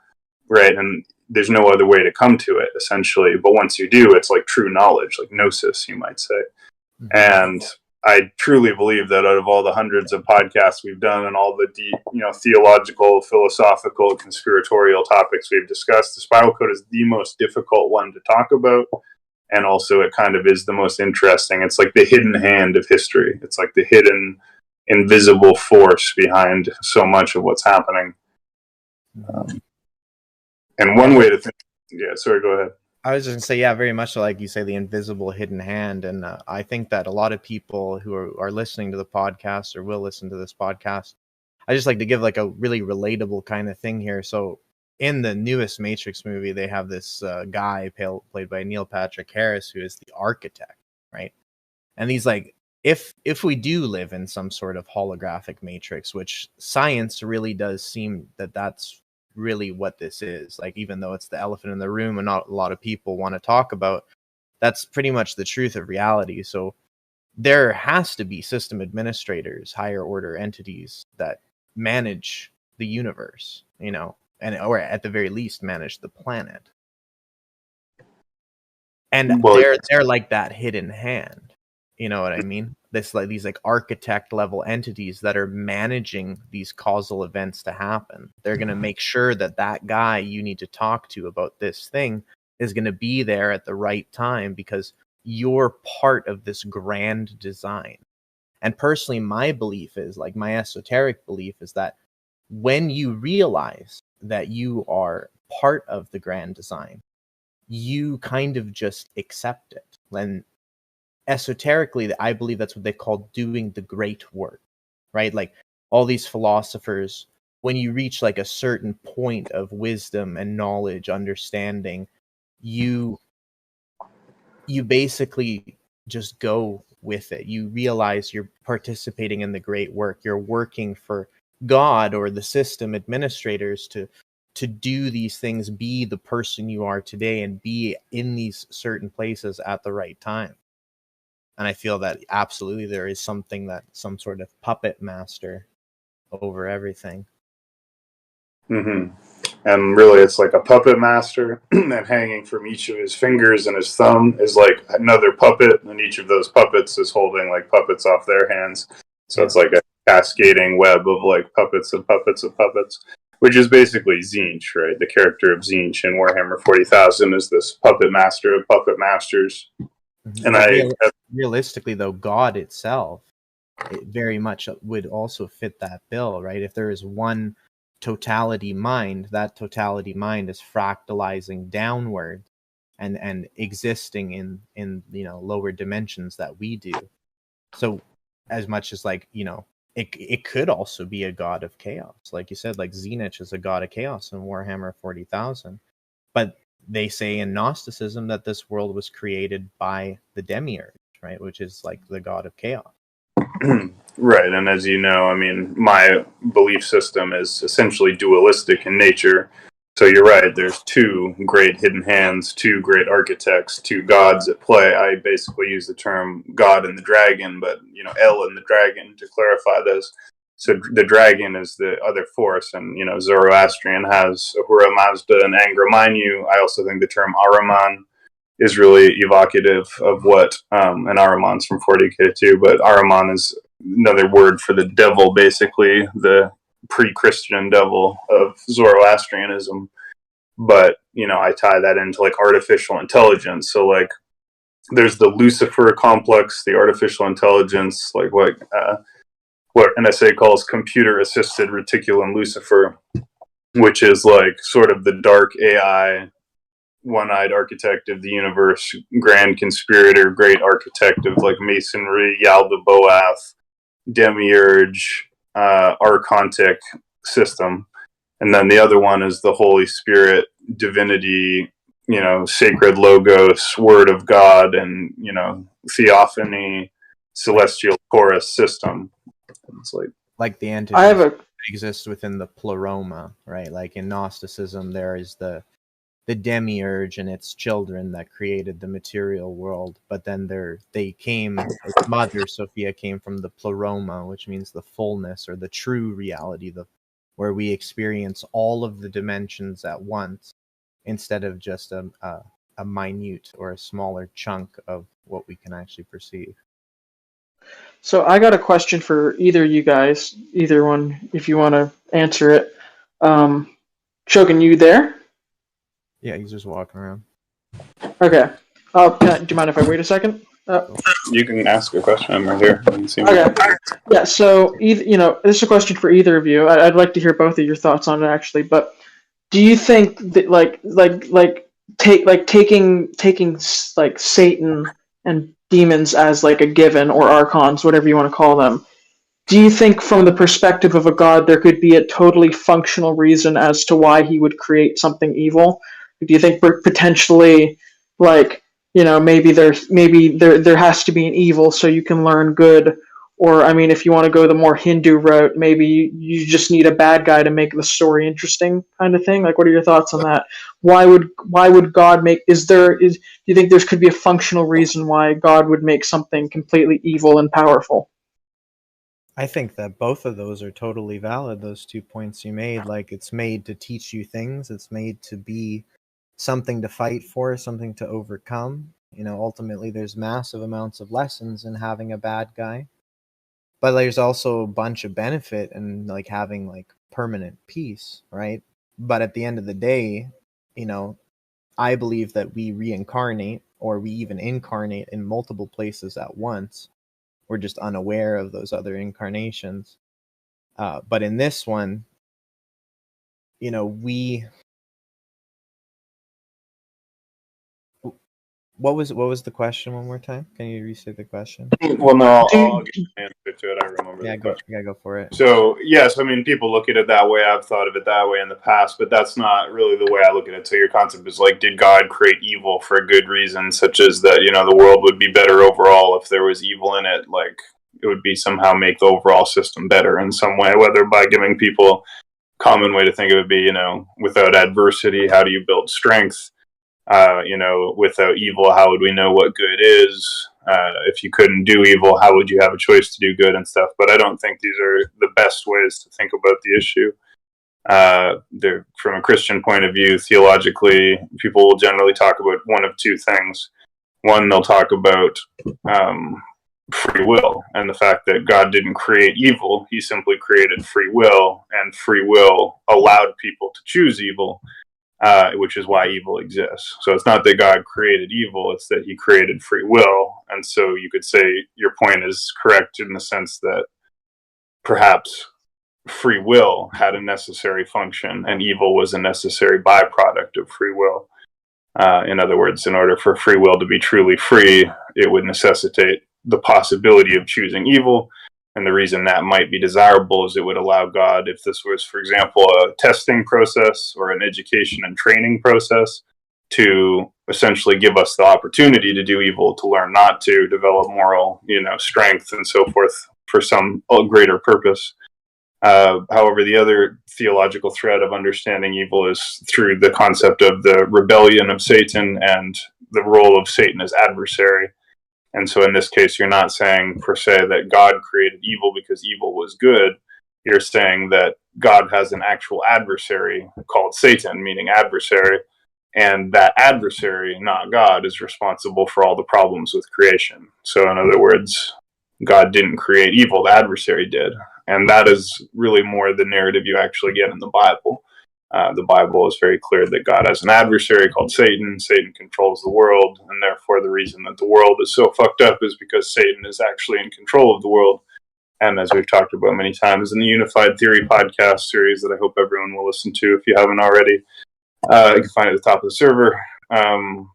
right? And there's no other way to come to it, essentially. But once you do, it's like true knowledge, like gnosis, you might say. Mm-hmm. And I truly believe that out of all the hundreds of podcasts we've done and all the deep, you know, theological, philosophical, conspiratorial topics we've discussed, the spiral code is the most difficult one to talk about. And also it kind of is the most interesting. It's like the hidden hand of history. It's like the hidden, invisible force behind so much of what's happening. And one way to think, yeah, sorry, go ahead. I was just going to say, yeah, very much so, like you say, the invisible hidden hand. And I think that a lot of people who are listening to the podcast or will listen to this podcast, I just like to give like a really relatable kind of thing here. So in the newest Matrix movie, they have this guy played by Neil Patrick Harris, who is the architect, right? And he's like, if we do live in some sort of holographic matrix, which science really does seem that's really what this is, like, even though it's the elephant in the room and not a lot of people want to talk about, that's pretty much the truth of reality. So there has to be system administrators, higher order entities that manage the universe, or at the very least manage the planet. And they're like that hidden hand. You know what I mean? These like architect level entities that are managing these causal events to happen. They're going to make sure that guy you need to talk to about this thing is going to be there at the right time because you're part of this grand design. And personally, my belief is, like, my esoteric belief is that when you realize that you are part of the grand design, you kind of just accept it. And esoterically, I believe that's what they call doing the great work, right? Like all these philosophers, when you reach like a certain point of wisdom and knowledge, understanding, you basically just go with it. You realize you're participating in the great work. You're working for God or the system administrators to do these things, be the person you are today, and be in these certain places at the right time. And I feel that absolutely there is some sort of puppet master over everything. Mm-hmm. And really, it's like a puppet master, and hanging from each of his fingers and his thumb is like another puppet, and each of those puppets is holding like puppets off their hands. So it's like a cascading web of like puppets and puppets and puppets, which is basically Tzeentch, right? The character of Tzeentch in Warhammer 40,000 is this puppet master of puppet masters. Mm-hmm. And realistically, though, God itself, it very much would also fit that bill, right? If there is one totality mind, that totality mind is fractalizing downward and existing in lower dimensions that we do. So as much as it could also be a god of chaos, like you said, like Tzeentch is a god of chaos in Warhammer 40,000, but they say in Gnosticism that this world was created by the demiurge, right, which is like the god of chaos. Right, and as you know, I mean, my belief system is essentially dualistic in nature. So you're right, there's two great hidden hands, two great architects, two gods at play. I basically use the term God and the dragon, but, El and the dragon to clarify this. So the dragon is the other force, and, Zoroastrian has Ahura Mazda and Angra Mainyu. I also think the term Ahriman is really evocative of what, and Ahriman's from 40k too, but Ahriman is another word for the devil, basically, the pre-Christian devil of Zoroastrianism. But, I tie that into like artificial intelligence. So like there's the Lucifer complex, the artificial intelligence, like what NSA calls computer-assisted reticulum Lucifer, which is like sort of the dark AI, one-eyed architect of the universe, grand conspirator, great architect of like masonry, Yaldabaoth, demiurge, archontic system. And then the other one is the Holy Spirit, divinity, sacred logos, word of God, and, theophany, celestial chorus system. It's like the entity exists within the pleroma, right? Like in Gnosticism, there is the demiurge and its children that created the material world, but then its mother Sophia came from the pleroma, which means the fullness or the true reality, where we experience all of the dimensions at once instead of just a minute or a smaller chunk of what we can actually perceive. So I got a question for either you guys, either one, if you want to answer it. Shogun, you there? Yeah, he's just walking around. Okay. Do you mind if I wait a second? You can ask a question. I'm right here. Okay. Yeah. So this is a question for either of you. I'd like to hear both of your thoughts on it, actually. But do you think that taking like Satan and demons as like a given, or archons, whatever you want to call them? Do you think, from the perspective of a god, there could be a totally functional reason as to why he would create something evil? Do you think potentially, like, maybe there has to be an evil so you can learn good, or I mean, if you want to go the more Hindu route, maybe you just need a bad guy to make the story interesting, kind of thing. Like, what are your thoughts on that? Why would God make? Do you think there could be a functional reason why God would make something completely evil and powerful? I think that both of those are totally valid, those 2 points you made. Like, it's made to teach you things, it's made to be something to fight for, something to overcome. Ultimately, there's massive amounts of lessons in having a bad guy. But there's also a bunch of benefit in like having like permanent peace, right? But at the end of the day, I believe that we reincarnate, or we even incarnate in multiple places at once. We're just unaware of those other incarnations. But in this one, we... What was the question one more time? Can you restate the question? Well, no, I'll get an answer to it. I remember the question. Yeah, go for it. So, yes, I mean, people look at it that way. I've thought of it that way in the past, but that's not really the way I look at it. So your concept is like, did God create evil for a good reason, such as that, the world would be better overall if there was evil in it? Like, it would be somehow make the overall system better in some way, whether by giving people... Common way to think of it would be, without adversity, how do you build strength? Without evil, how would we know what good is? If you couldn't do evil, how would you have a choice to do good and stuff? But I don't think these are the best ways to think about the issue. From a Christian point of view, theologically, people will generally talk about one of two things. One, they'll talk about free will and the fact that God didn't create evil. He simply created free will, and free will allowed people to choose evil. Which is why evil exists. So it's not that God created evil, it's that he created free will. And so you could say your point is correct in the sense that perhaps free will had a necessary function and evil was a necessary byproduct of free will. In other words, in order for free will to be truly free, it would necessitate the possibility of choosing evil. And the reason that might be desirable is it would allow God, if this was, for example, a testing process or an education and training process, to essentially give us the opportunity to do evil, to learn not to, develop moral, strength and so forth for some greater purpose. However, the other theological thread of understanding evil is through the concept of the rebellion of Satan and the role of Satan as adversary. And so in this case, you're not saying per se that God created evil because evil was good. You're saying that God has an actual adversary called Satan, meaning adversary. And that adversary, not God, is responsible for all the problems with creation. So in other words, God didn't create evil, the adversary did. And that is really more the narrative you actually get in the Bible. The Bible is very clear that God has an adversary called Satan. Satan controls the world, and therefore the reason that the world is so fucked up is because Satan is actually in control of the world. And as we've talked about many times in the Unified Theory podcast series that I hope everyone will listen to if you haven't already, you can find it at the top of the server.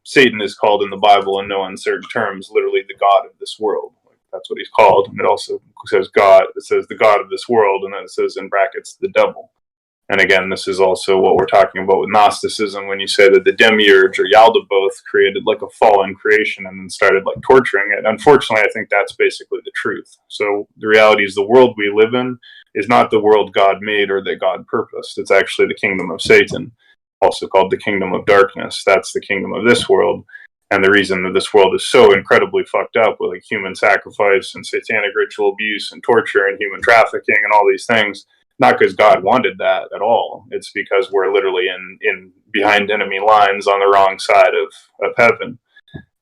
Satan is called in the Bible in no uncertain terms, literally the God of this world. That's what he's called. And it also says God. It says the God of this world, and then it says in brackets the devil. And again, this is also what we're talking about with Gnosticism when you say that the demiurge or Yaldabaoth created like a fallen creation and then started like torturing it. Unfortunately, I think that's basically the truth. So the reality is the world we live in is not the world God made or that God purposed. It's actually the kingdom of Satan, also called the kingdom of darkness. That's the kingdom of this world. And the reason that this world is so incredibly fucked up with like human sacrifice and satanic ritual abuse and torture and human trafficking and all these things, not because God wanted that at all. It's because we're literally in behind enemy lines on the wrong side of heaven.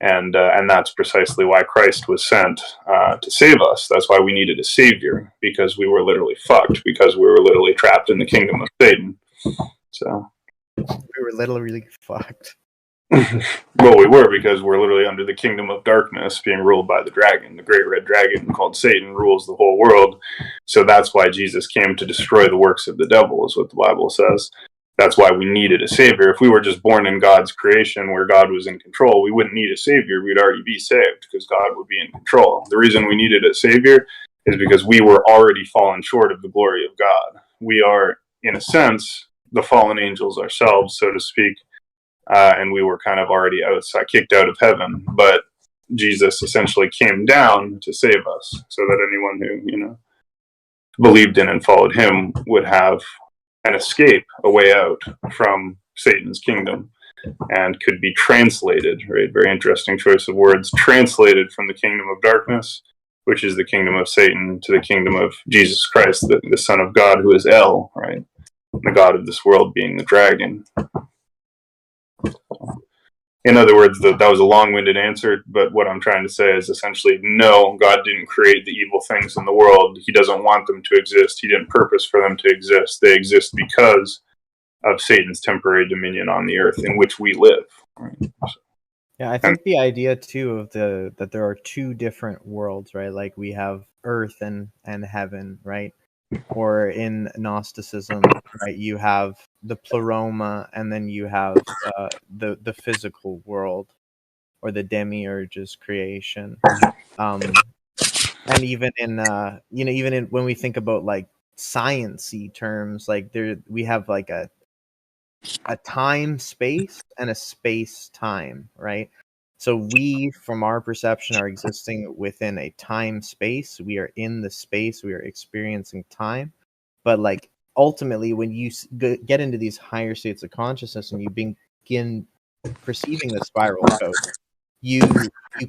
And that's precisely why Christ was sent to save us. That's why we needed a savior, because we were literally fucked, because we were literally trapped in the kingdom of Satan. So we were literally fucked. Well, we were, because we're literally under the kingdom of darkness being ruled by the dragon. The great red dragon called Satan rules the whole world. So that's why Jesus came to destroy the works of the devil, is what the Bible says. That's why we needed a savior. If we were just born in God's creation where God was in control, we wouldn't need a savior. We'd already be saved because God would be in control. The reason we needed a savior is because we were already fallen short of the glory of God. We are, in a sense, the fallen angels ourselves, so to speak, and we were kind of already outside, kicked out of heaven. But Jesus essentially came down to save us, so that anyone who believed in and followed him would have an escape, a way out from Satan's kingdom, and could be translated, right? Very interesting choice of words. Translated from the kingdom of darkness, which is the kingdom of Satan, to the kingdom of Jesus Christ, the Son of God, who is El, right? The God of this world being the dragon. In other words, that was a long-winded answer, but what I'm trying to say is essentially, no, God didn't create the evil things in the world. He doesn't want them to exist. He didn't purpose for them to exist. They exist because of Satan's temporary dominion on the earth in which we live. Yeah, I think the idea too of that there are two different worlds, right? Like we have earth and heaven, right? Or in Gnosticism, right, you have the pleroma, and then you have the physical world, or the demiurge's creation. And even in when we think about like science-y terms, like we have like a time space and a space time, right? So we, from our perception, are existing within a time space. We are in the space. We are experiencing time. But like ultimately, when you get into these higher states of consciousness and you begin perceiving the spiral code, you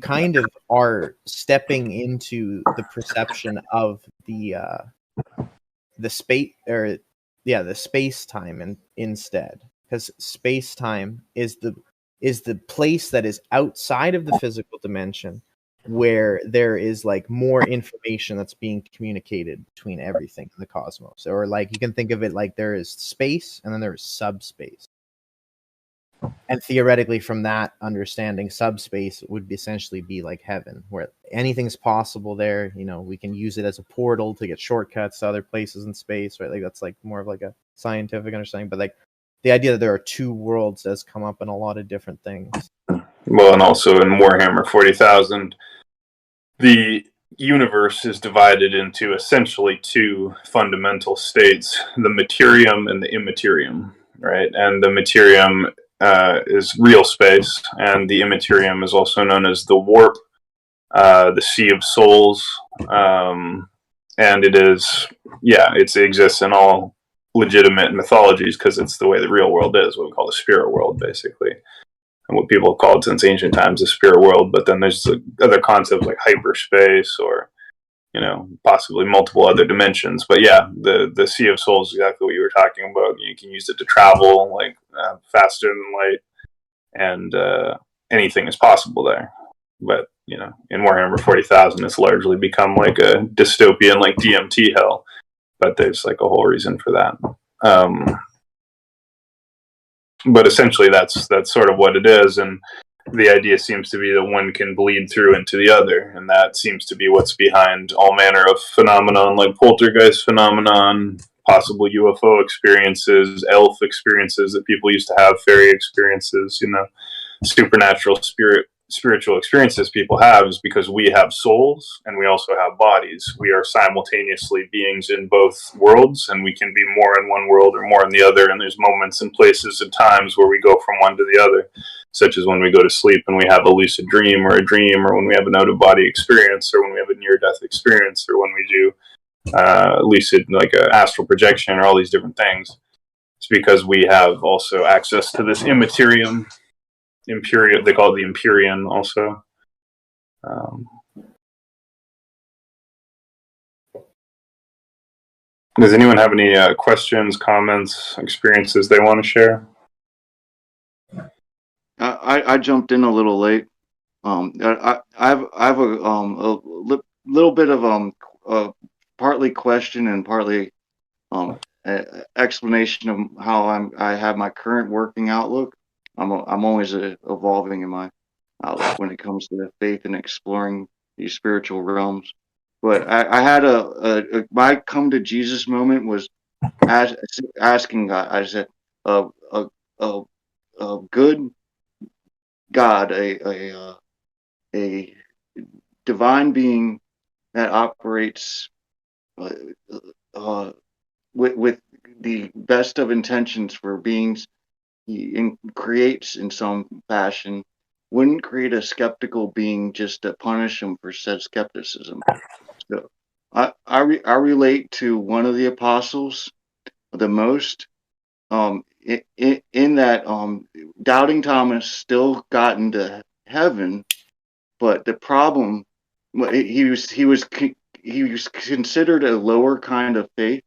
kind of are stepping into the perception of the space, or the space time, and instead, because space time is the place that is outside of the physical dimension, where there is like more information that's being communicated between everything in the cosmos. Or like you can think of it like there is space and then there is subspace. And theoretically, from that understanding, subspace would essentially be like heaven, where anything's possible there. We can use it as a portal to get shortcuts to other places in space, right? Like that's like more of like a scientific understanding. But like the idea that there are two worlds does come up in a lot of different things. Well, and also in Warhammer 40,000, the universe is divided into essentially two fundamental states, the materium and the immaterium, right? And the materium is real space, and the immaterium is also known as the warp, the sea of souls, and it exists in all legitimate mythologies because it's the way the real world is, what we call the spirit world, basically, and what people have called since ancient times the spirit world. But then there's other concepts like hyperspace, or possibly multiple other dimensions. But yeah, the Sea of Souls is exactly what you were talking about. You can use it to travel like faster than light, and anything is possible there. But in Warhammer 40,000, it's largely become like a dystopian, like DMT hell. But there's like a whole reason for that. But essentially, that's sort of what it is, and the idea seems to be that one can bleed through into the other, and that seems to be what's behind all manner of phenomenon, like poltergeist phenomenon, possible UFO experiences, elf experiences that people used to have, fairy experiences, supernatural spiritual experiences people have, is because we have souls and we also have bodies. We are simultaneously beings in both worlds, and we can be more in one world or more in the other, and there's moments and places and times where we go from one to the other, such as when we go to sleep and we have a lucid dream, or a dream, or when we have an out-of-body experience, or when we have a near-death experience, or when we do lucid, like an astral projection, or all these different things. It's because we have also access to this immaterium, they call it the Empyrean also. Does anyone have any questions, comments, experiences they want to share? I jumped in a little late. I have a little bit of partly question and partly explanation of how I have my current working outlook. I'm always evolving in my outlook when it comes to faith and exploring these spiritual realms. But I had my come to Jesus moment was asking God. I said, a a, a good God, a divine being that operates uh, uh, with the best of intentions for beings creates in some fashion, wouldn't create a skeptical being just to punish him for said skepticism. So I relate to one of the apostles the most. In that doubting Thomas still got into heaven, but the problem he was considered a lower kind of faith,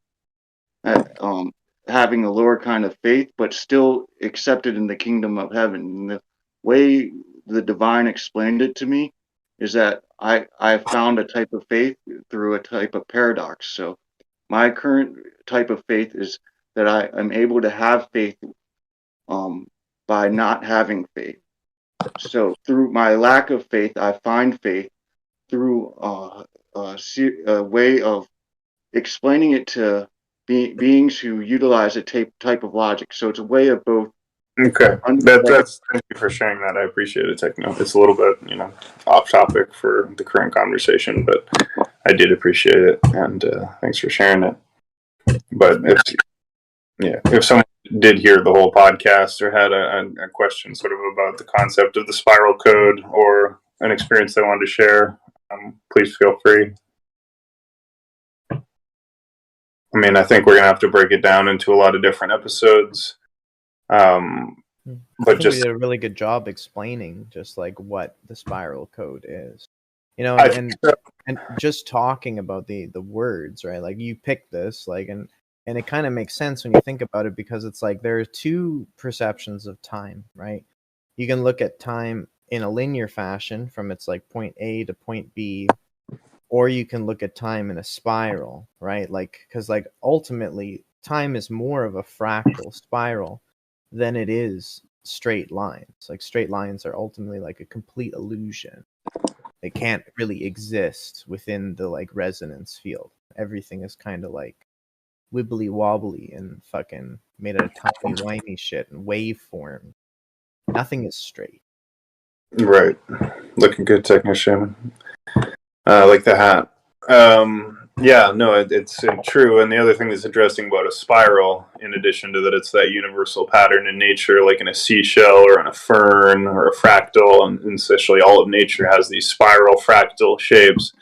uh, um, having a lower kind of faith, but still accepted in the kingdom of heaven. And the way the divine explained it to me is that I found a type of faith through a type of paradox. So my current type of faith is that I am able to have faith by not having faith. So through my lack of faith, I find faith through a way of explaining it to beings who utilize a type of logic. So it's a way of both. Okay, that's thank you for sharing that. I appreciate it, Techno. It's a little bit, off topic for the current conversation, but I did appreciate it, and thanks for sharing it. But if someone did hear the whole podcast or had a question sort of about the concept of the spiral code or an experience they wanted to share, please feel free. I mean, I think we're gonna have to break it down into a lot of different episodes. But we did a really good job explaining just like what the spiral code is, and just talking about the words, right? Like you picked this, like, and it kind of makes sense when you think about it, because it's like there are two perceptions of time, right? You can look at time in a linear fashion from its like point A to point B, or you can look at time in a spiral, right? Like, because like ultimately time is more of a fractal spiral than it is straight lines. Like straight lines are ultimately like a complete illusion. They can't really exist within the like resonance field. Everything is kind of like wibbly wobbly and fucking made out of tiny whiny shit and waveform. Nothing is straight. Right. Looking good, Techno-Shaman. I like the hat. Yeah, no, it's true. And the other thing that's interesting about a spiral, in addition to that, it's that universal pattern in nature, like in a seashell or in a fern or a fractal, and essentially all of nature has these spiral fractal shapes.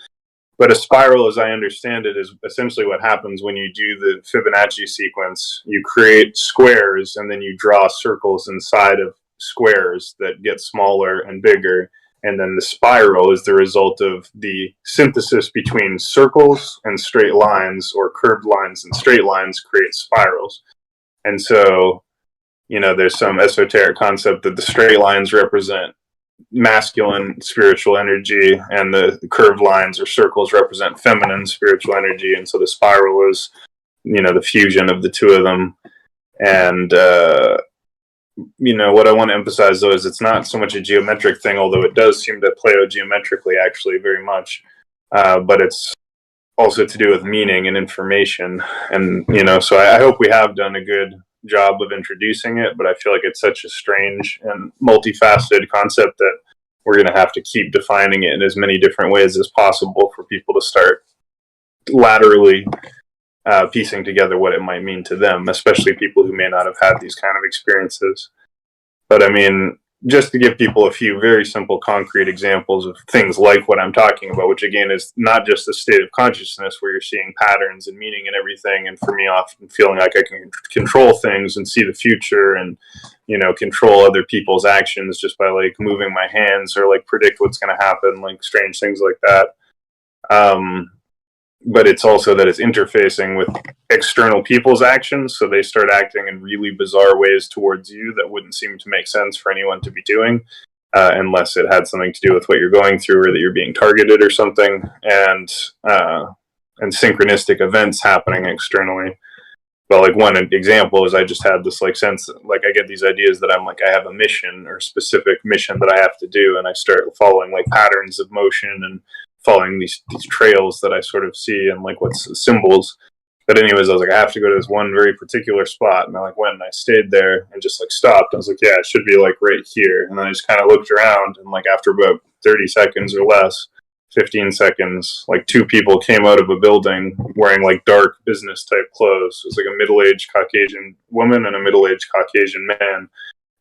But a spiral, as I understand it, is essentially what happens when you do the Fibonacci sequence. You create squares, and then you draw circles inside of squares that get smaller and bigger. And then the spiral is the result of the synthesis between circles and straight lines, or curved lines and straight lines create spirals. And so, there's some esoteric concept that the straight lines represent masculine spiritual energy, and the curved lines or circles represent feminine spiritual energy. And so the spiral is, the fusion of the two of them. And, what I want to emphasize, though, is it's not so much a geometric thing, although it does seem to play out geometrically, actually, very much. But it's also to do with meaning and information. And, so I hope we have done a good job of introducing it, but I feel like it's such a strange and multifaceted concept that we're going to have to keep defining it in as many different ways as possible for people to start laterally piecing together what it might mean to them, especially people who may not have had these kind of experiences. But I mean, just to give people a few very simple, concrete examples of things like what I'm talking about, which again is not just a state of consciousness where you're seeing patterns and meaning and everything, and for me often feeling like I can control things and see the future and, control other people's actions just by like moving my hands or like predict what's going to happen, like strange things like that. But it's also that it's interfacing with external people's actions, so they start acting in really bizarre ways towards you that wouldn't seem to make sense for anyone to be doing, unless it had something to do with what you're going through or that you're being targeted or something, and synchronistic events happening externally. But like one example is I just had this like sense, like I get these ideas that I'm like, I have a mission or a specific mission that I have to do, and I start following like patterns of motion and following these trails that I sort of see and like what's symbols. But anyways, I was like, I have to go to this one very particular spot. And I like went and I stayed there and just like stopped. I was like, yeah, it should be like right here. And then I just kind of looked around, and like after about 30 seconds or less, 15 seconds, like two people came out of a building wearing like dark business type clothes. It was like a middle-aged Caucasian woman and a middle-aged Caucasian man.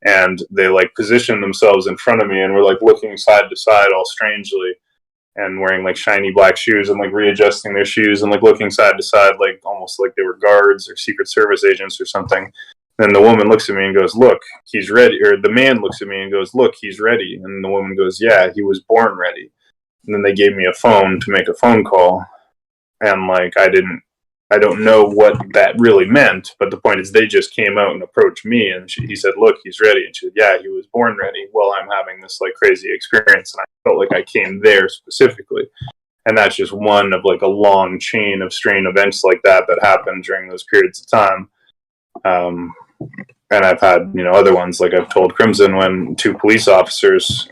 And they like positioned themselves in front of me and were like looking side to side all strangely, and wearing like shiny black shoes and like readjusting their shoes and like looking side to side, like almost like they were guards or Secret Service agents or something. Then the woman looks at me and goes, look, he's ready. Or the man looks at me and goes, look, he's ready. And the woman goes, yeah, he was born ready. And then they gave me a phone to make a phone call. And like, I don't know what that really meant, but the point is they just came out and approached me, and he said, look, he's ready. And she said, yeah, he was born ready. Well, I'm having this like crazy experience, and I felt like I came there specifically. And that's just one of like a long chain of strange events like that happened during those periods of time. And I've had, other ones, like I've told Krimson, when two police officers,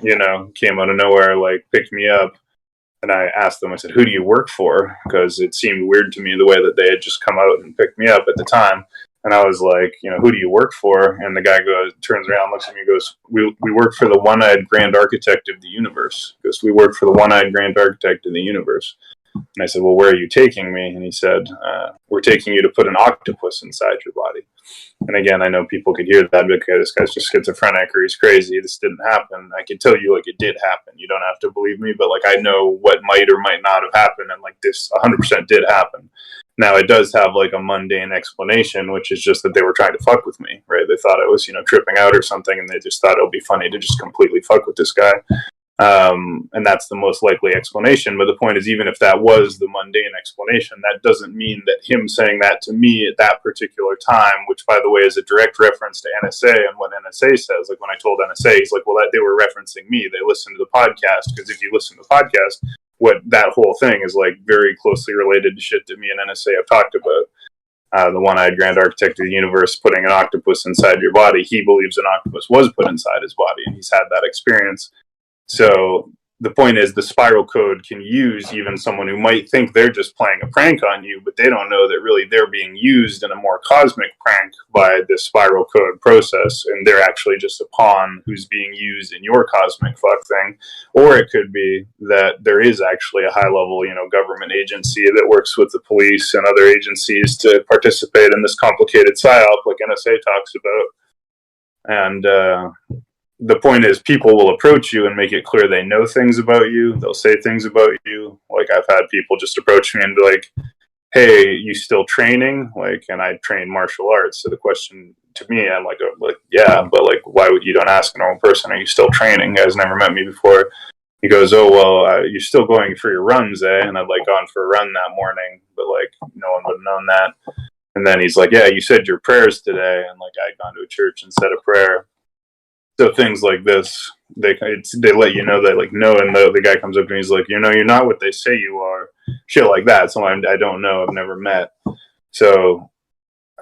came out of nowhere, like picked me up. And I asked them, I said, who do you work for? Because it seemed weird to me the way that they had just come out and picked me up at the time. And I was like, who do you work for? And the guy turns around, looks at me and goes, we work for the one-eyed grand architect of the universe. He goes, we work for the one-eyed grand architect of the universe. And I said, well, where are you taking me? And he said, we're taking you to put an octopus inside your body. And again, I know people could hear that, okay, this guy's just schizophrenic or he's crazy. This didn't happen. I can tell you, like, it did happen. You don't have to believe me, but like, I know what might or might not have happened. And like, this 100% did happen. Now, it does have like a mundane explanation, which is just that they were trying to fuck with me, right? They thought I was, tripping out or something, and they just thought it would be funny to just completely fuck with this guy. And that's the most likely explanation. But the point is, even if that was the mundane explanation, that doesn't mean that him saying that to me at that particular time, which, by the way, is a direct reference to NSA and what NSA says. Like when I told NSA, he's like, well, they were referencing me. They listened to the podcast, because if you listen to the podcast, what that whole thing is like very closely related to shit that me and NSA have talked about. The one-eyed grand architect of the universe putting an octopus inside your body. He believes an octopus was put inside his body, and he's had that experience. So the point is, the spiral code can use even someone who might think they're just playing a prank on you, but they don't know that really they're being used in a more cosmic prank by this spiral code process, and they're actually just a pawn who's being used in your cosmic fuck thing. Or it could be that there is actually a high-level, government agency that works with the police and other agencies to participate in this complicated psyop, like NSA talks about. And the point is, people will approach you and make it clear they know things about you. They'll say things about you. Like, I've had people just approach me and be like, hey, you still training? Like, and I train martial arts. So the question to me, I'm like, yeah, but like, why would you don't ask a normal person, are you still training? You guys never met me before. He goes, oh, well, you're still going for your runs, eh? And I'd like gone for a run that morning, but like, no one would have known that. And then he's like, yeah, you said your prayers today. And like, I'd gone to a church and said a prayer. So things like this, they let you know that, like, no, and the guy comes up to me, he's like, you're not what they say you are, shit like that. So I don't know, I've never met. So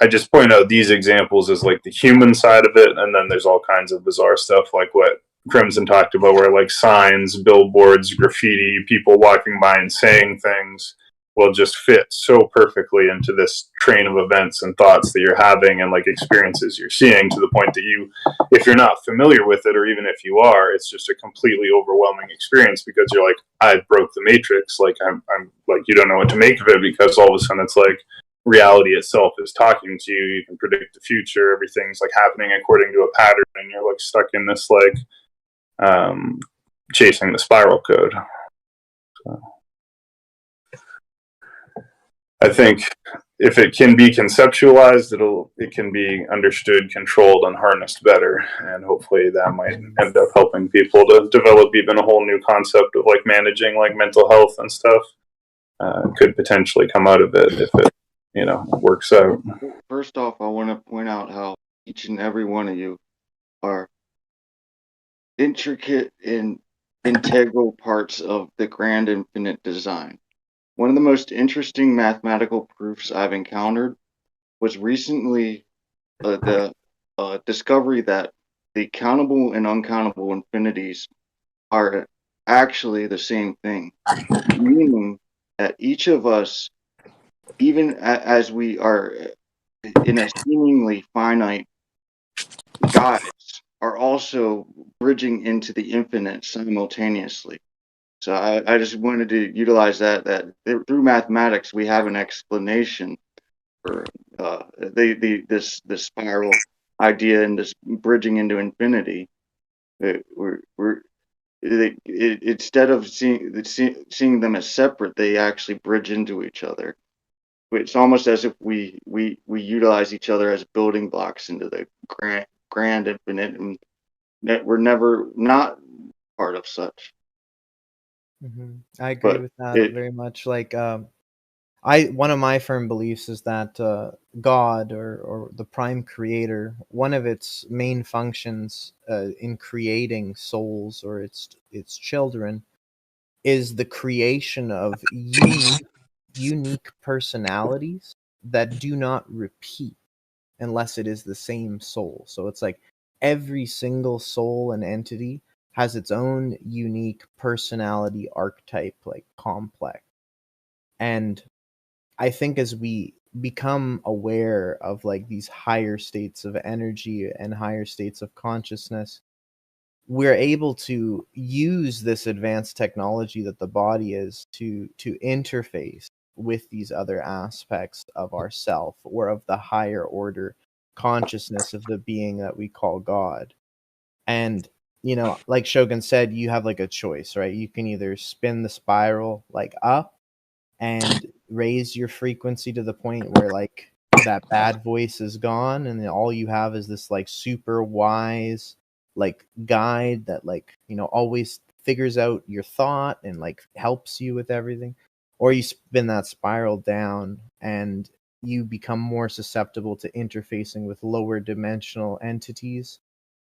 I just point out these examples as like the human side of it, and then there's all kinds of bizarre stuff like what Krimson talked about, where like signs, billboards, graffiti, people walking by and saying things will just fit so perfectly into this train of events and thoughts that you're having and like experiences you're seeing, to the point that if you're not familiar with it, or even if you are, it's just a completely overwhelming experience, because you're like, I broke the matrix. Like I'm like, you don't know what to make of it, because all of a sudden it's like reality itself is talking to you. You can predict the future. Everything's like happening according to a pattern, and you're like stuck in this like chasing the spiral code. So I think if it can be conceptualized, it can be understood, controlled, and harnessed better. And hopefully that might end up helping people to develop even a whole new concept of like managing like mental health and stuff. Could potentially come out of it if it, works out. First off, I want to point out how each and every one of you are intricate and integral parts of the grand infinite design. One of the most interesting mathematical proofs I've encountered was recently the discovery that the countable and uncountable infinities are actually the same thing, meaning that each of us even as we are in a seemingly finite, gods are also bridging into the infinite simultaneously. So I just wanted to utilize that through mathematics we have an explanation for this spiral idea and this bridging into infinity. Instead of seeing them as separate, they actually bridge into each other. It's almost as if we utilize each other as building blocks into the grand infinite, and that we're never not part of such. I agree But with that very much. Like, one of my firm beliefs is that God or the prime creator, one of its main functions in creating souls or its children is the creation of unique personalities that do not repeat unless it is the same soul. So it's like every single soul and entity has its own unique personality archetype, like complex. And I think as we become aware of like these higher states of energy and higher states of consciousness, we're able to use this advanced technology that the body is to interface with these other aspects of ourself or of the higher order consciousness of the being that we call God. And like Shogun said, you have like a choice, right? You can either spin the spiral like up and raise your frequency to the point where like that bad voice is gone and then all you have is this like super wise like guide that like always figures out your thought and like helps you with everything, or you spin that spiral down and you become more susceptible to interfacing with lower dimensional entities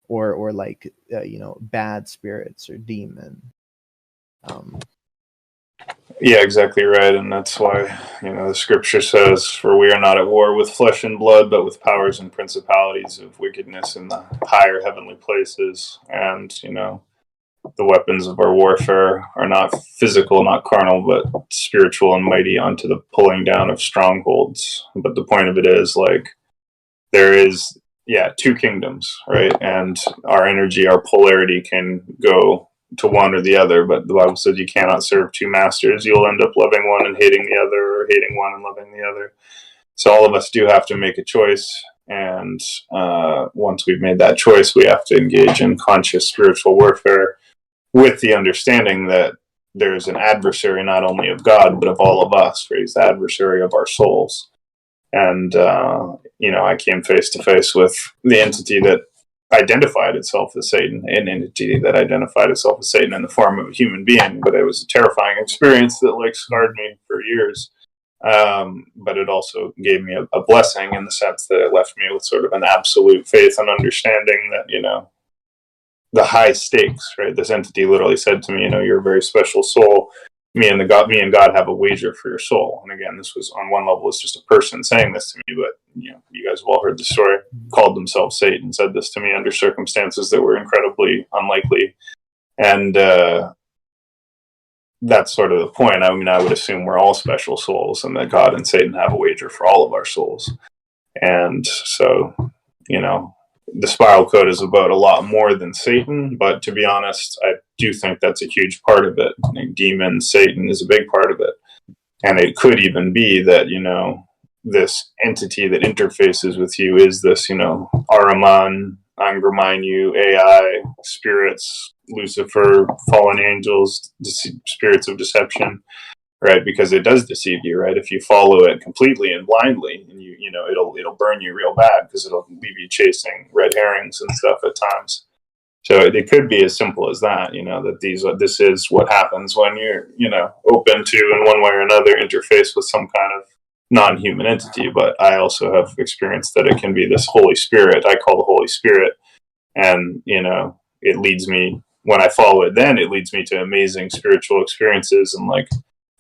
or like bad spirits or demon. Yeah, exactly right. And that's why, the scripture says, "For we are not at war with flesh and blood, but with powers and principalities of wickedness in the higher heavenly places." And, the weapons of our warfare are not physical, not carnal, but spiritual and mighty unto the pulling down of strongholds. But the point of it is, like, there is, two kingdoms, right? And our energy, our polarity can go to one or the other, but the Bible says you cannot serve two masters. You'll end up loving one and hating the other, or hating one and loving the other. So all of us do have to make a choice, and once we've made that choice, we have to engage in conscious spiritual warfare with the understanding that there's an adversary not only of God, but of all of us, right? He's the adversary of our souls. And, I came face to face with the entity that identified itself as Satan, an entity that identified itself as Satan in the form of a human being. But it was a terrifying experience that like scarred me for years. But it also gave me a blessing in the sense that it left me with sort of an absolute faith and understanding that, the high stakes, right? This entity literally said to me, "You're a very special soul. Me and God have a wager for your soul." And again, this was on one level, it's just a person saying this to me, but you guys have all heard the story. Called themselves Satan, said this to me under circumstances that were incredibly unlikely, and that's sort of the point. I mean, I would assume we're all special souls, and that God and Satan have a wager for all of our souls. And so, the spiral code is about a lot more than Satan, but to be honest, I do think that's a huge part of it. Like, demon, Satan is a big part of it. And it could even be that, this entity that interfaces with you is this, Ahriman, Angramanyu, AI, spirits, Lucifer, fallen angels, spirits of deception, right? Because it does deceive you, right? If you follow it completely and blindly, and it'll burn you real bad because it'll leave you chasing red herrings and stuff at times. So it could be as simple as that, that this is what happens when you're, open to, in one way or another, interface with some kind of non-human entity. But I also have experienced that it can be this Holy Spirit, I call the Holy Spirit. And, it leads me, when I follow it, then it leads me to amazing spiritual experiences and like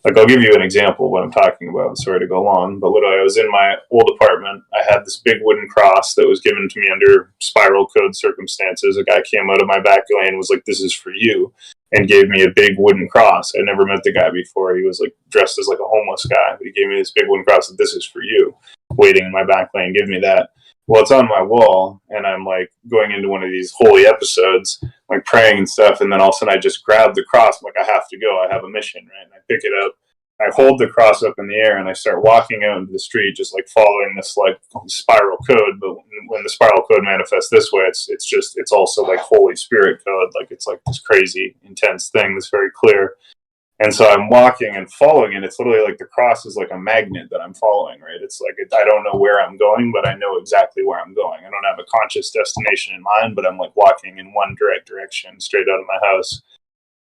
Like, I'll give you an example of what I'm talking about. Sorry to go on, but literally, I was in my old apartment. I had this big wooden cross that was given to me under spiral code circumstances. A guy came out of my back lane and was like, "This is for you," and gave me a big wooden cross. I never met the guy before. He was like dressed as like a homeless guy, but he gave me this big wooden cross that, "This is for you," waiting in my back lane. Give me that. Well, it's on my wall, and I'm like going into one of these holy episodes, like praying and stuff, and then all of a sudden I just grab the cross. I'm like, I have to go. I have a mission, right? And I pick it up. I hold the cross up in the air, and I start walking out into the street, just like following this like spiral code. But when the spiral code manifests this way, it's also like Holy Spirit code. Like, it's like this crazy intense thing that's very clear. And so I'm walking and following, and it's literally like the cross is like a magnet that I'm following, right? It's like, I don't know where I'm going, but I know exactly where I'm going. I don't have a conscious destination in mind, but I'm like walking in one direct direction straight out of my house.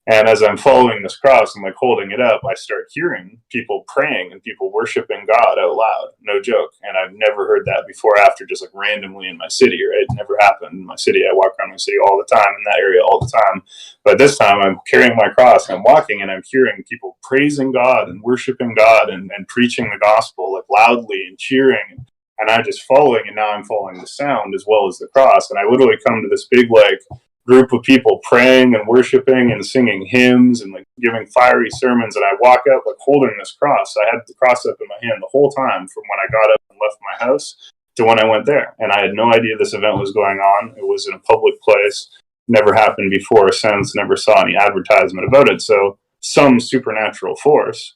And as I'm following this cross and like holding it up, I start hearing people praying and people worshiping God out loud. No joke. And I've never heard that before or after, just like randomly in my city, right? It never happened in my city. I walk around my city all the time, in that area all the time. But this time I'm carrying my cross and I'm walking and I'm hearing people praising God and worshiping God and preaching the gospel like loudly and cheering. And I'm just following, and now I'm following the sound as well as the cross. And I literally come to this big like group of people praying and worshiping and singing hymns and like giving fiery sermons, and I walk up like holding this cross. I had the cross up in my hand the whole time from when I got up and left my house to when I went there, and I had no idea this event was going on. It was in a public place, never happened before or since, never saw any advertisement about it. So some supernatural force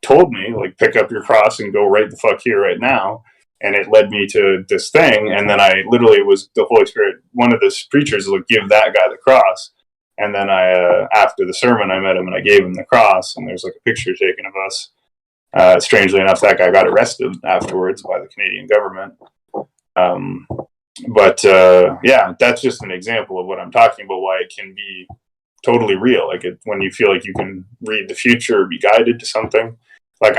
told me, like, pick up your cross and go right the fuck here right now. And it led me to this thing. And then I literally was the Holy Spirit. One of the preachers would give that guy the cross. And then after the sermon, I met him and I gave him the cross. And there's like a picture taken of us. Strangely enough, that guy got arrested afterwards by the Canadian government. Yeah, that's just an example of what I'm talking about, why it can be totally real. Like, when you feel like you can read the future or be guided to something. Like,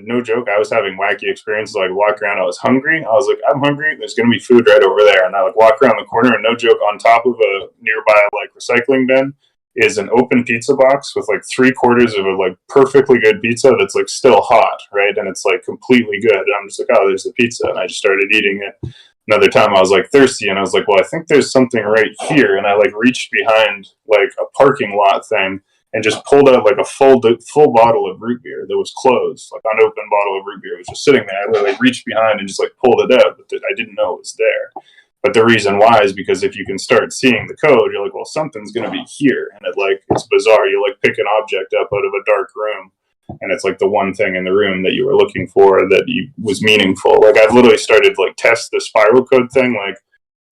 no joke, I was having wacky experiences. Like, walk around, I was hungry. I was like, I'm hungry. There's going to be food right over there. And I like walk around the corner, and no joke, on top of a nearby like recycling bin is an open pizza box with like 3/4 of a like perfectly good pizza that's like still hot, right? And it's like completely good. And I'm just like, oh, there's the pizza. And I just started eating it. Another time I was like thirsty, and I was like, well, I think there's something right here. And I like reached behind like a parking lot thing and just pulled out like a full bottle of root beer that was closed, like unopened bottle of root beer was just sitting there. I literally reached behind and just like pulled it out, but I didn't know it was there. But the reason why is because if you can start seeing the code, you're like, well, something's going to be here. And it's bizarre. You like pick an object up out of a dark room, and it's like the one thing in the room that you were looking for that was meaningful. Like, I've literally started like test the spiral code thing. Like,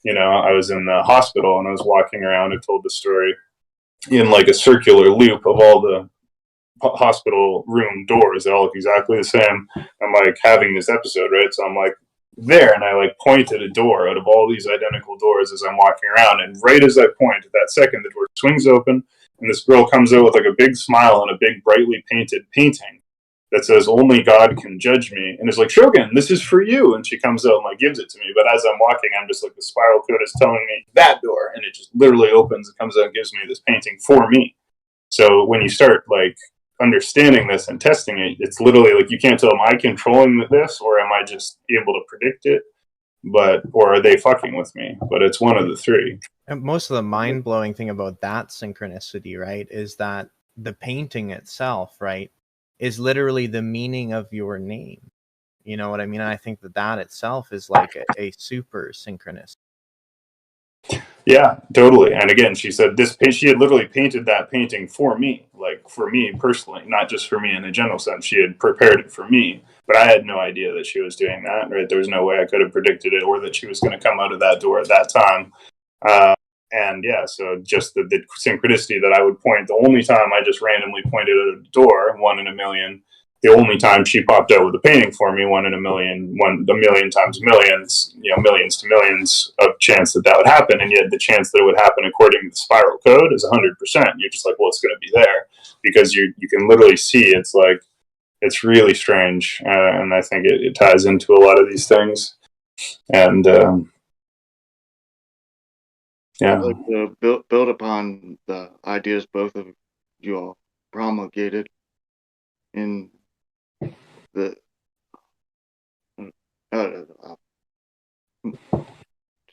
I was in the hospital and I was walking around and told the story in like a circular loop of all the hospital room doors. They all look exactly the same. I'm like having this episode, right? So I'm like there, and I like point at a door out of all these identical doors as I'm walking around, and right as I point at that second, the door swings open, and this girl comes out with like a big smile and a big brightly painted painting that says, "Only God can judge me," and it's like, "Shogun, this is for you." And she comes out and like gives it to me, but as I'm walking, I'm just like, the spiral code is telling me that door, and it just literally opens and comes out and gives me this painting for me. So when you start like understanding this and testing it, it's literally like, you can't tell, am I controlling this, or am I just able to predict it, or are they fucking with me? But it's one of the three. And most of the mind-blowing thing about that synchronicity, right, is that the painting itself, right, is literally the meaning of your name. You know what I mean? I think that itself is like a super synchronous. Yeah, totally. And again, she said she had literally painted that painting for me, like for me personally, not just for me in a general sense. She had prepared it for me, but I had no idea that she was doing that, right? There was no way I could have predicted it, or that she was going to come out of that door at that time. And yeah, so just the synchronicity that I would point, the only time I just randomly pointed at a door, 1 in a million. The only time she popped out with a painting for me, 1 in a million, a million times millions, millions to millions of chance that would happen. And yet the chance that it would happen according to the spiral code is 100%. You're just like, well, it's going to be there, because you can literally see. It's like, it's really strange. And I think it ties into a lot of these things. And yeah. I'd like to build upon the ideas both of you all promulgated. in the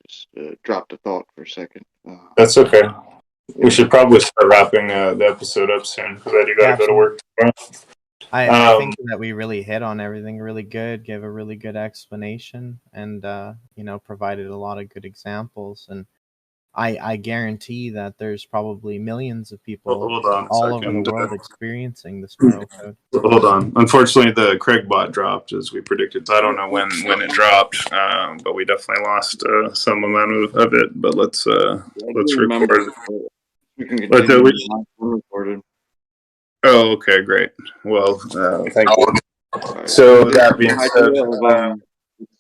just dropped a thought for a second. That's okay. We should probably start wrapping the episode up soon because I do got to go to work tomorrow. I think that we really hit on everything really good, gave a really good explanation, and provided a lot of good examples. And I guarantee that there's probably millions of people all over the world experiencing the spiral code. Hold on. Unfortunately, the Craig bot dropped as we predicted. So I don't know when it dropped, but we definitely lost some amount of it. But let's record. We can continue. Recorded. Oh, okay, great. Well, thank you. Right. So that being said,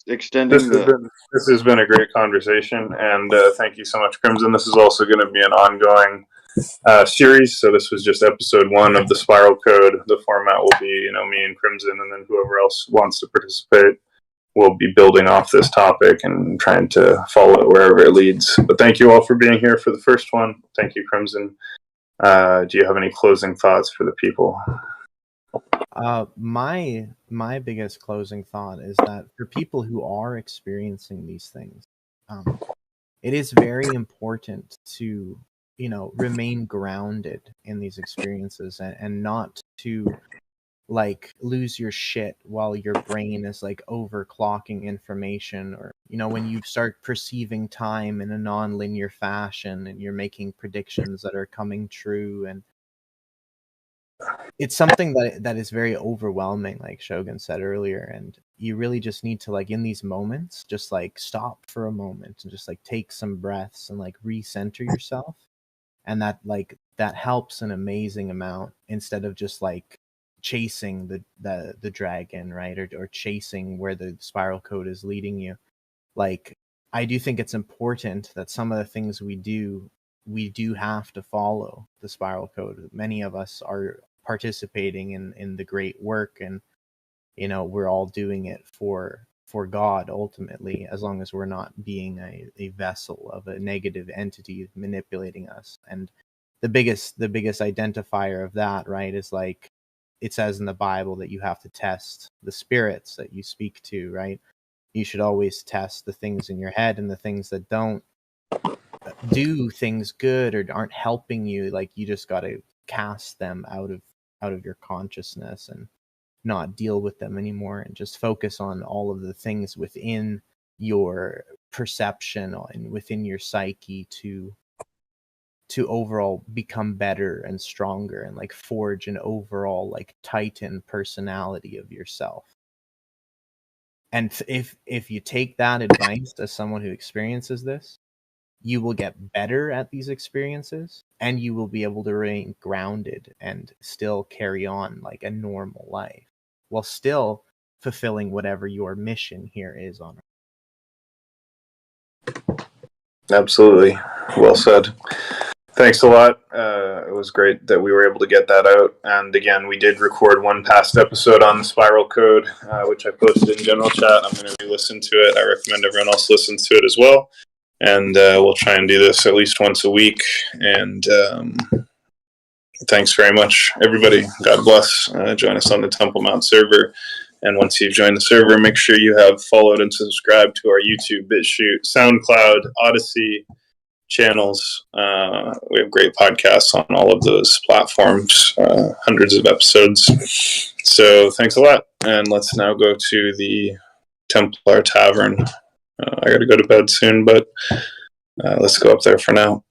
this has been a great conversation, and thank you so much, Krimson. This is also going to be an ongoing series. So this was just episode 1 of the Spiral Code. The format will be, me and Krimson, and then whoever else wants to participate will be building off this topic and trying to follow it wherever it leads. But thank you all for being here for the first one. Thank you, Krimson. Do you have any closing thoughts for the people? My biggest closing thought is that for people who are experiencing these things, it is very important to remain grounded in these experiences and not to lose your shit while your brain is overclocking information, or when you start perceiving time in a non-linear fashion and you're making predictions that are coming true. And it's something that is very overwhelming, like Shogun said earlier, and you really just need to in these moments just stop for a moment and just take some breaths and recenter yourself, and that helps an amazing amount, instead of just chasing the dragon, right, or chasing where the spiral code is leading you. I do think it's important that some of the things we do have to follow the spiral code. Many of us are participating in the great work, and we're all doing it for God ultimately, as long as we're not being a vessel of a negative entity manipulating us. And the biggest identifier of that, right, is it says in the Bible that you have to test the spirits that you speak to, right? You should always test the things in your head, and the things that don't do things good or aren't helping you, you just got to cast them out of your consciousness and not deal with them anymore, and just focus on all of the things within your perception and within your psyche to overall become better and stronger, and forge an overall titan personality of yourself. And if you take that advice as someone who experiences this, you will get better at these experiences, and you will be able to remain grounded and still carry on a normal life while still fulfilling whatever your mission here is on Earth. Absolutely. Well said. Thanks a lot. It was great that we were able to get that out. And again, we did record one past episode on the Spiral Code, which I posted in general chat. I'm going to re-listen to it. I recommend everyone else listens to it as well. And we'll try and do this at least once a week. And thanks very much, everybody. God bless. Join us on the Temple Mount server. And once you've joined the server, make sure you have followed and subscribed to our YouTube, BitChute, SoundCloud, Odyssey channels. We have great podcasts on all of those platforms, hundreds of episodes. So thanks a lot. And let's now go to the Templar Tavern. I got to go to bed soon, but let's go up there for now.